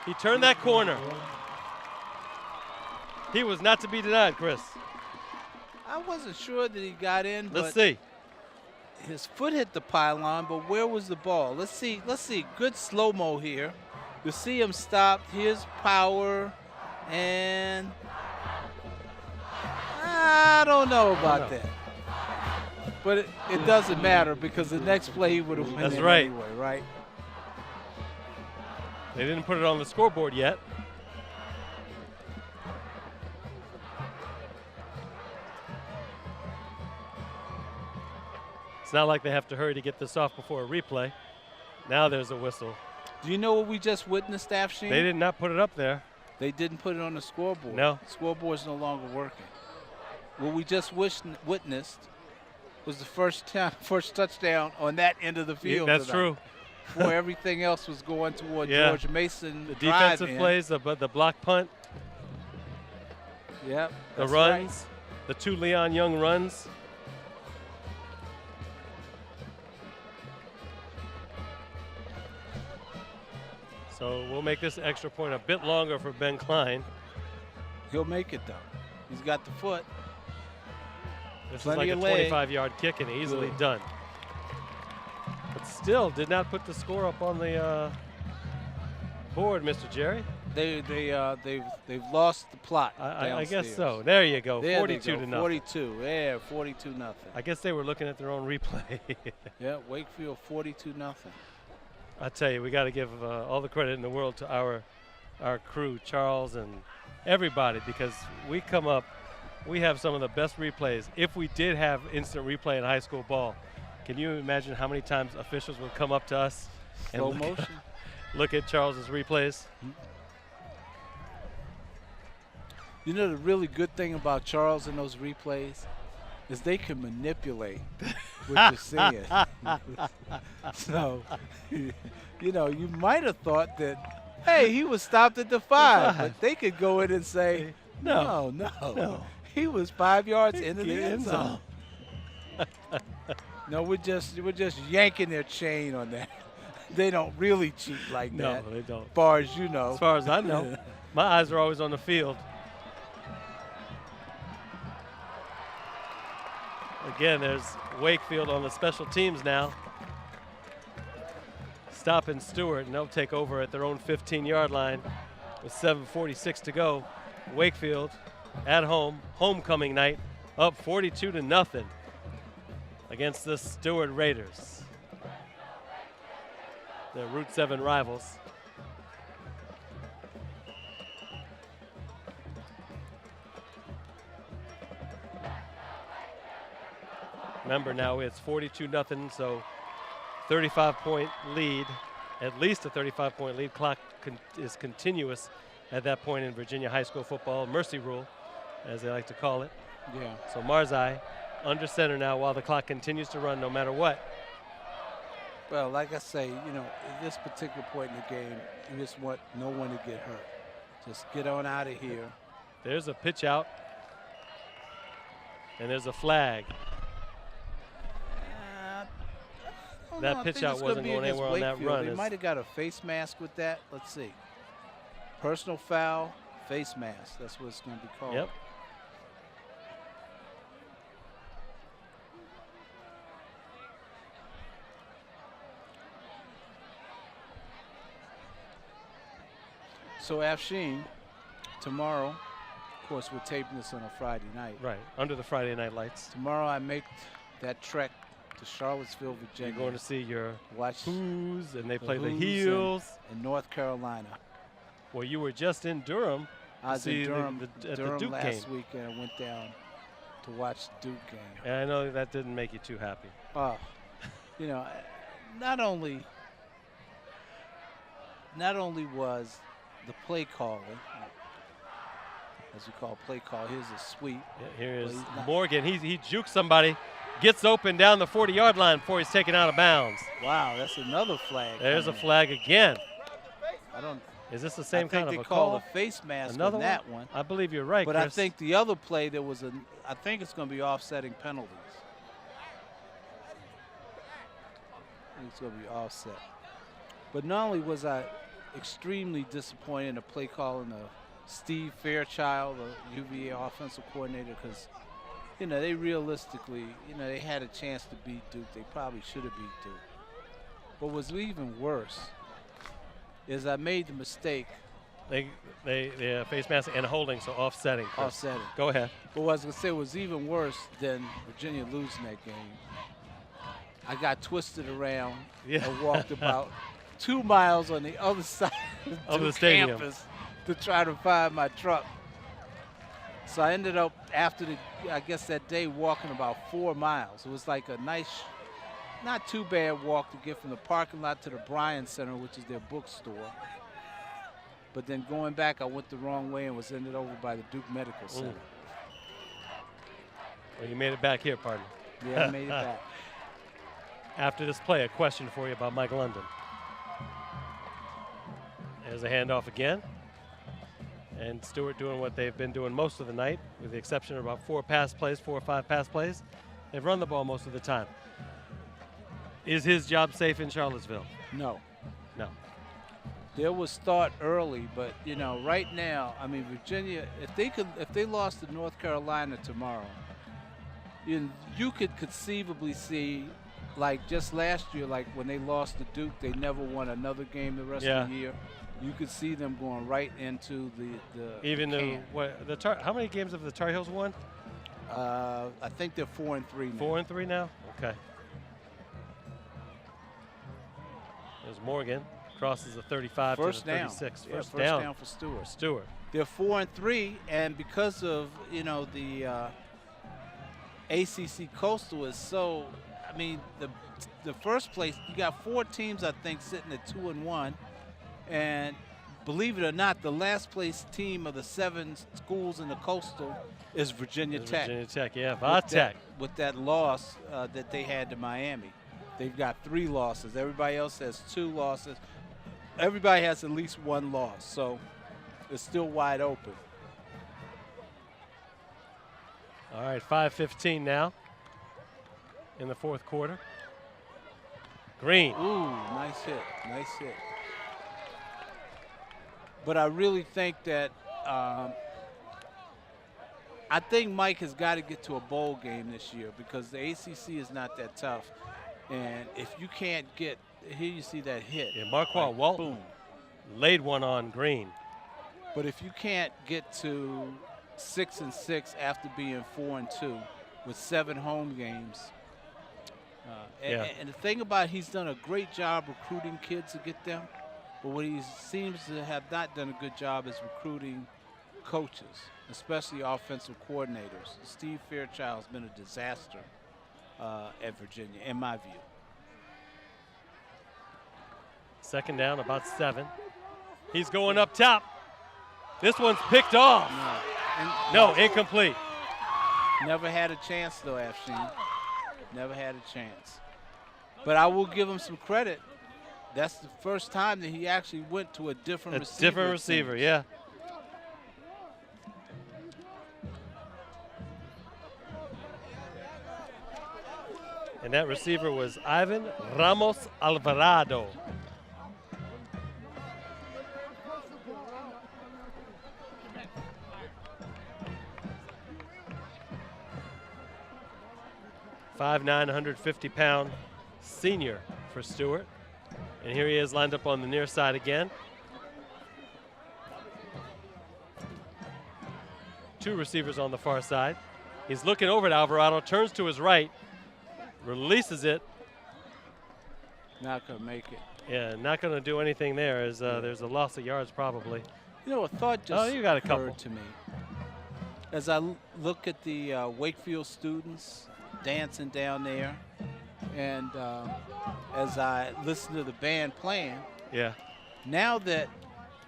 A: He turned that corner. He was not to be denied, Chris.
B: I wasn't sure that he got in.
A: Let's see.
B: His foot hit the pylon, but where was the ball? Let's see. Good slow-mo here. You see him stop. Here's power, and I don't know about that. But it doesn't matter because the next play he would have won anyway, right?
A: They didn't put it on the scoreboard yet. It's not like they have to hurry to get this off before a replay. Now there's a whistle.
B: Do you know what we just witnessed, Afshin?
A: They did not put it up there.
B: They didn't put it on the scoreboard.
A: No.
B: The scoreboard's no longer working. What we just witnessed was the first touchdown on that end of the field.
A: That's true.
B: Before everything else was going toward George Mason.
A: The defensive plays, the block punt.
B: Yep.
A: The runs, the 2 Leon Young runs. So we'll make this extra point a bit longer for Ben Klein.
B: He'll make it, though. He's got the foot.
A: This is like a 25-yard kick and easily done. But still did not put the score up on the board, Mr. Jerry.
B: They've lost the plot.
A: I guess so. There you go. 42 to nothing.
B: 42. Yeah, 42 nothing.
A: I guess they were looking at their own replay.
B: Yeah, Wakefield 42 nothing.
A: I tell you, we got to give all the credit in the world to our crew, Charles and everybody, because we come up, we have some of the best replays. If we did have instant replay in high school ball, can you imagine how many times officials would come up to us and look at Charles's replays?
B: You know the really good thing about Charles and those replays is they can manipulate what you're seeing. So, you know, you might have thought that, hey, he was stopped at the 5, but they could go in and say, no. He was 5 yards into the end zone. No, we're just yanking their chain on that. They don't really cheat like that.
A: No, they don't.
B: As far as you know.
A: As far as I know. My eyes are always on the field. Again, there's Wakefield on the special teams now. Stopping Stuart, and they'll take over at their own 15-yard line with 7:46 to go. Wakefield at home, homecoming night, up 42 to nothing against the Stuart Raiders. The Route 7 rivals. Remember now it's 42-0, so 35-point lead, at least a 35-point lead. Clock is continuous at that point in Virginia high school football, mercy rule, as they like to call it.
B: Yeah.
A: So Marzai under center now while the clock continues to run no matter what.
B: Well, like I say, you know, at this particular point in the game, you just want no one to get hurt. Just get on out of here.
A: There's a pitch out, and there's a flag. That pitch out wasn't going anywhere on that run.
B: They might have got a face mask with that. Let's see. Personal foul, face mask. That's what it's going to be called.
A: Yep.
B: So, Afshin, tomorrow, of course, we're taping this on a Friday night.
A: Right, under the Friday night lights.
B: Tomorrow I make that trek to Charlottesville, Virginia.
A: You're going to see your
B: watch
A: Who's, and they play the Heels.
B: In North Carolina.
A: Well, you were just in Durham.
B: I was in Durham,
A: at the Duke
B: last
A: game.
B: week, and I went down to watch the Duke game.
A: And I know that didn't make you too happy.
B: Oh, you know, not only was the play calling, as we call play call, here's a sweep.
A: Yeah, here is Morgan. He jukes somebody, gets open down the 40-yard line before he's taken out of bounds.
B: Wow, that's another flag.
A: There's a flag again.
B: I don't.
A: Is this the same
B: I think
A: kind of
B: they
A: a
B: call
A: call?
B: a face mask
A: Another
B: on that one.
A: I believe you're right,
B: But
A: Chris.
B: I think the other play there was a. I think it's going to be offsetting penalties. I think it's going to be offset. But not only was I extremely disappointed in the play calling of Steve Fairchild, the UVA offensive coordinator, because they realistically, they had a chance to beat Duke. They probably should have beat Duke. But what's even worse is I made the mistake.
A: They face mask and holding, so offsetting. Chris.
B: Offsetting.
A: Go ahead.
B: But what I was going to say was even worse than Virginia losing that game. I got twisted around and walked about 2 miles on the other side of the
A: stadium
B: campus to try to find my truck. So I ended up after that day walking about 4 miles. It was like a nice, not too bad walk to get from the parking lot to the Bryan Center, which is their bookstore. But then going back, I went the wrong way and was ended over by the Duke Medical Center.
A: Well, you made it back here, partner.
B: Yeah, I made it back.
A: After this play, a question for you about Mike London. There's a handoff again. And Stuart doing what they've been doing most of the night, with the exception of about 4 or 5 pass plays. They've run the ball most of the time. Is his job safe in Charlottesville?
B: No.
A: No.
B: There was thought early, but right now, I mean, Virginia, if they lost to North Carolina tomorrow, you could conceivably see, like just last year, like when they lost to Duke, they never won another game the rest of the year. You could see them going right into the
A: even though how many games have the Tar Heels won?
B: I think they're 4-3 now.
A: 4-3 now? Okay. There's Morgan. Crosses the 35 to the 36.
B: Yeah,
A: First
B: down for Stuart.
A: Stuart.
B: They're 4-3, and because of the ACC Coastal is so. I mean, the first place you got 4 teams I think sitting at 2-1, and believe it or not, the last place team of the 7 schools in the Coastal is Virginia Tech.
A: Virginia Tech, yeah, Va-Tech.
B: With that loss that they had to Miami, they've got 3 losses. Everybody else has 2 losses. Everybody has at least 1 loss, so it's still wide open.
A: All right, 5:15 now in the 4th quarter. Green.
B: Ooh, nice hit, nice hit. But I really think that I think Mike has got to get to a bowl game this year because the ACC is not that tough. And if you can't get, here you see that hit.
A: Yeah, Marquand Walton laid one on Green.
B: But if you can't get to 6-6 after being 4-2 with 7 home games, and the thing about he's done a great job recruiting kids to get them, but what he seems to have not done a good job is recruiting coaches, especially offensive coordinators. Steve Fairchild's been a disaster at Virginia, in my view.
A: 2nd down, about 7. He's going up top. This one's picked off. No, incomplete.
B: Never had a chance, though, Afshin. Never had a chance. But I will give him some credit. That's the first time that he actually went to a different receiver.
A: Different receiver, yeah. And that receiver was Ivan Ramos Alvarado. .59", 150-pound senior for Stuart. And here he is lined up on the near side again. 2 receivers on the far side. He's looking over at Alvarado, turns to his right, releases it.
B: Not going to make it.
A: Yeah, not going to do anything there as there's a loss of yards probably.
B: You know, a thought just
A: you got a couple.
B: occurred to me. As I look at the Wakefield students dancing down there, and as I listen to the band playing, now that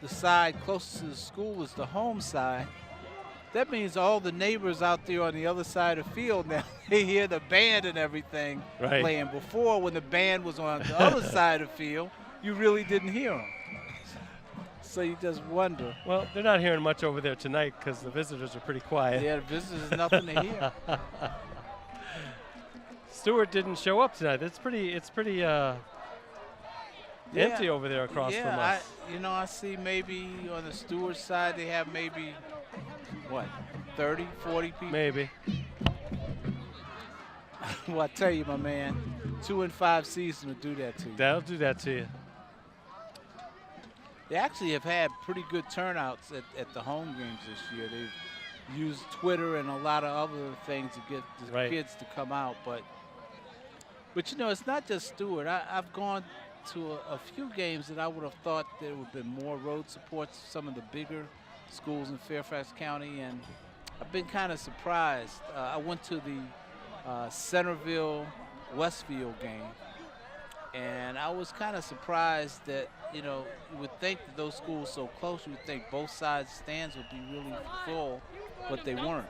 B: the side closest to the school is the home side, that means all the neighbors out there on the other side of the field now, they hear the band and everything playing. Before, when the band was on the other side of the field, you really didn't hear them. So you just wonder.
A: Well, they're not hearing much over there tonight because the visitors are pretty quiet.
B: Yeah, the visitors, nothing to hear.
A: Stuart didn't show up tonight. It's pretty empty over there across from us.
B: I see maybe on the Stuart side they have maybe, what, 30, 40 people?
A: Maybe.
B: Well, I tell you, my man, 2 and 5 season will do that to you.
A: That'll do that to you.
B: They actually have had pretty good turnouts at the home games this year. They've used Twitter and a lot of other things to get the kids to come out. But you know, it's not just Stuart. I've gone to a few games that I would have thought there would have been more road support to some of the bigger schools in Fairfax County, and I've been kind of surprised. I went to the Centerville Westfield game, and I was kind of surprised that, you know, you would think that those schools so close, you would think both sides stands would be really full, but they weren't.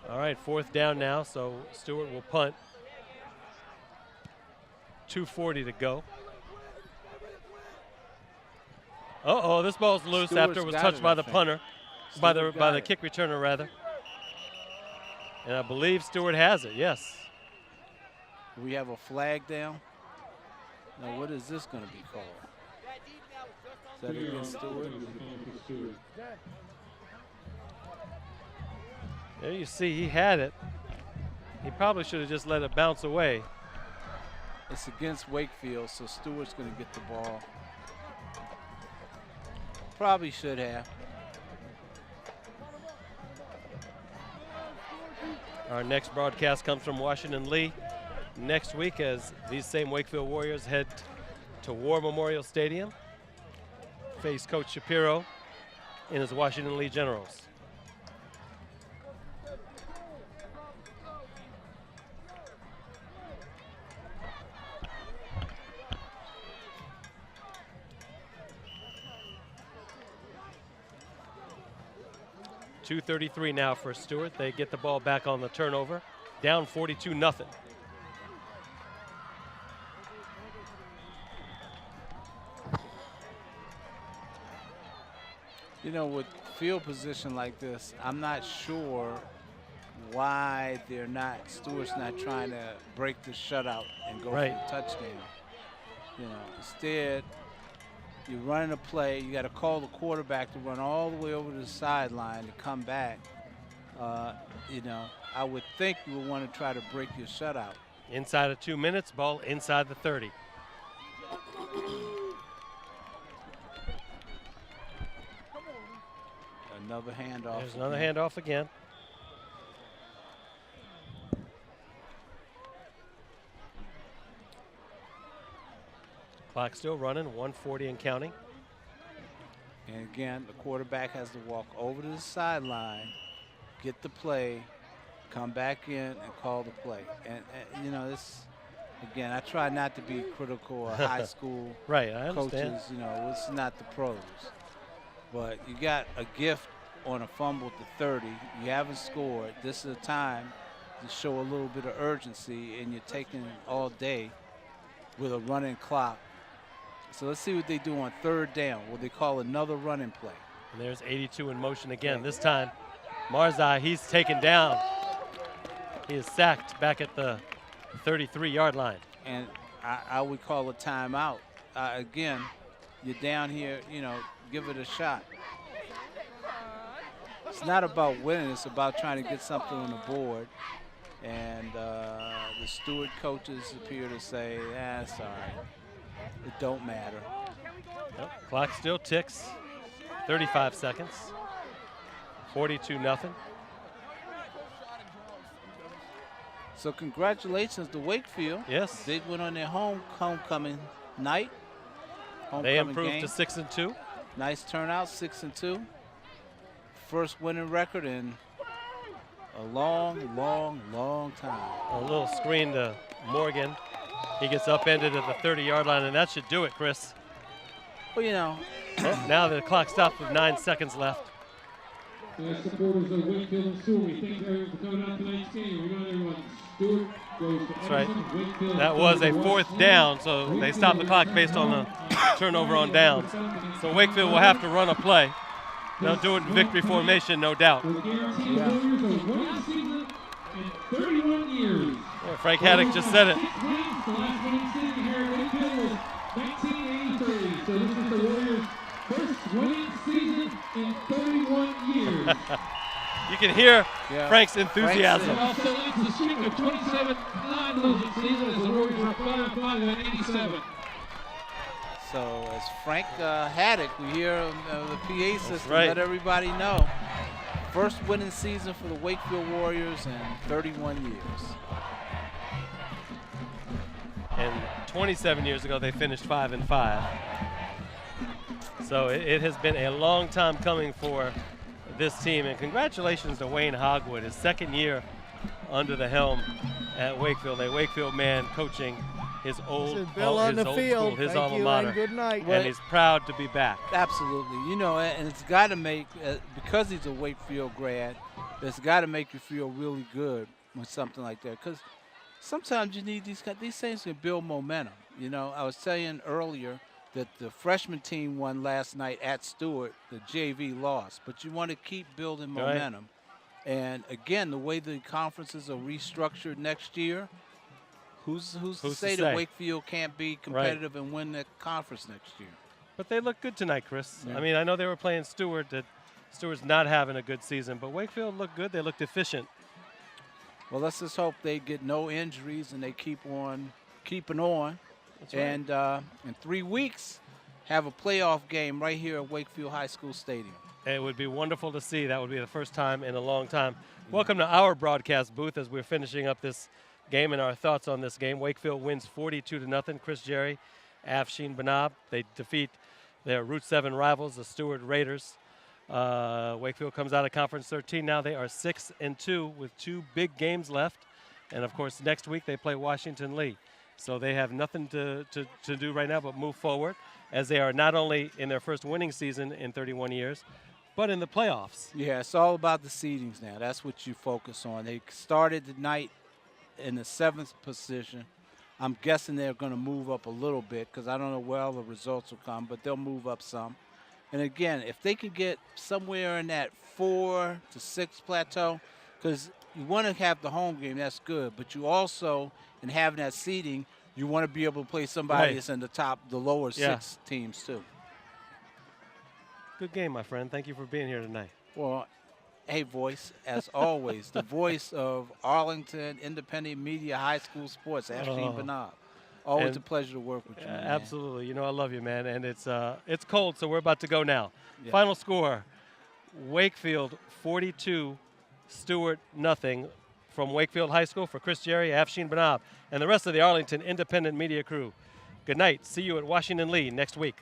A: All right, 4th down now, so Stuart will punt. 2:40 to go. Uh-oh, this ball's loose after it was touched by the punter, by the kick returner rather. And I believe Stuart has it, yes.
B: We have a flag down. Now, what is this going to be called? Is that against Stuart?
A: There you see, he had it. He probably should have just let it bounce away.
B: It's against Wakefield, so Stewart's going to get the ball. Probably should have.
A: Our next broadcast comes from Washington Lee next week as these same Wakefield Warriors head to War Memorial Stadium, face Coach Shapiro and his Washington Lee Generals. .233 now for Stuart. They get the ball back on the turnover. Down 42-0.
B: You know, with field position like this, I'm not sure why Stewart's not trying to break the shutout and go for the touchdown. You know, instead, you're running a play, you got to call the quarterback to run all the way over to the sideline to come back. You know, I would think you would want to try to break your shutout.
A: Inside of 2 minutes, ball inside the 30.
B: Another handoff.
A: There's another handoff again. Clock still running, 1:40 and counting.
B: And again, the quarterback has to walk over to the sideline, get the play, come back in and call the play. And you know, this, again, I try not to be critical of high school
A: I understand.
B: coaches. You know, it's not the pros. But you got a gift on a fumble at the 30. You haven't scored. This is a time to show a little bit of urgency, and you're taking all day with a running clock. So let's see what they do on 3rd down. Will they call another running play?
A: And there's 82 in motion again. This time, Marzai, he's taken down. He is sacked back at the 33-yard line.
B: And I would call a timeout. Again, you're down here, you know, give it a shot. It's not about winning. It's about trying to get something on the board. And the Stuart coaches appear to say, that's all right. It don't matter.
A: Yep. Clock still ticks. 35 seconds. 42-0.
B: So congratulations to Wakefield.
A: Yes.
B: Big win on their homecoming night.
A: They improved
B: game.
A: to 6-2.
B: Nice turnout, 6-2. First winning record in a long time.
A: A little screen to Morgan. He gets upended at the 30-yard line, and that should do it, Chris.
B: Well, you know.
A: Now the clock stops with 9 seconds left.
D: As supporters of Wakefield and Stuart, we thank everyone for coming out tonight's game. Remind everyone, Stuart goes to
A: That's right.
D: Edison, Wakefield
A: That was a 4th down, so they stopped the clock based on the turnover on downs. So Wakefield will have to run a play. They'll do it in victory formation, no doubt.
D: The guarantee Warriors are winning season in 31 years.
A: Yeah, Frank Haddock just said it.
D: 6 wins. The last winning season here at Wakefield was 1983. So this is the Warriors' first winning season in 31 years.
A: You can hear Frank's enthusiasm.
D: It also leads the streak of 27 non-losing seasons as the Warriors are 5-5 in 87.
B: So as Frank Haddock, we hear the PA system
A: right.
B: let everybody know. First winning season for the Wakefield Warriors in 31 years.
A: And 27 years ago, they finished 5-5. So it has been a long time coming for this team. And congratulations to Wayne Hogwood, his 2nd year under the helm at Wakefield. A Wakefield man coaching his old,
E: Bill on the field.
A: School, his
E: Thank
A: alma
E: you
A: mater.
E: and good night.
A: And he's proud to be back.
B: Absolutely. You know, and it's got to make, because he's a Wakefield grad, it's got to make you feel really good with something like that. Because sometimes you need these things to build momentum. You know, I was saying earlier that the freshman team won last night at Stuart. The J.E.B lost. But you want to keep building momentum. Right. And, again, the way the conferences are restructured next year, Who's to say that Wakefield can't be competitive and win the conference next year?
A: But they look good tonight, Chris.
B: Yeah.
A: I mean, I know they were playing Stuart. That Stuart's not having a good season, but Wakefield looked good. They looked efficient.
B: Well, let's just hope they get no injuries and they keep on keeping on.
A: That's right.
B: And in 3 weeks, have a playoff game right here at Wakefield High School Stadium.
A: It would be wonderful to see. That would be the first time in a long time. Welcome to our broadcast booth as we're finishing up this game and our thoughts on this game. Wakefield wins 42-0. Chris Jerry, Afshin Banab. They defeat their Route 7 rivals, the Stuart Raiders. Wakefield comes out of Conference 13. Now they are 6-2 with 2 big games left. And, of course, next week they play Washington Lee. So they have nothing to do right now but move forward, as they are not only in their first winning season in 31 years, but in the playoffs.
B: Yeah, it's all about the seedings now. That's what you focus on. They started the night in the 7th position. I'm guessing they're going to move up a little bit because I don't know where all the results will come, but they'll move up some. And again, if they can get somewhere in that 4 to 6 plateau, because you want to have the home game, that's good, but you also, in having that seeding, you want to be able to play somebody that's in the lower 6 teams too.
A: Good game, my friend. Thank you for being here tonight.
B: Well, hey, voice, as always, the voice of Arlington Independent Media High School Sports, Afshin Banab. Always a pleasure to work with you, man.
A: Absolutely. You know I love you, man. And it's cold, so we're about to go now.
B: Yeah.
A: Final score, Wakefield 42, Stuart nothing. From Wakefield High School, for Chris Jerry, Afshin Banab, and the rest of the Arlington Independent Media crew. Good night. See you at Washington Lee next week.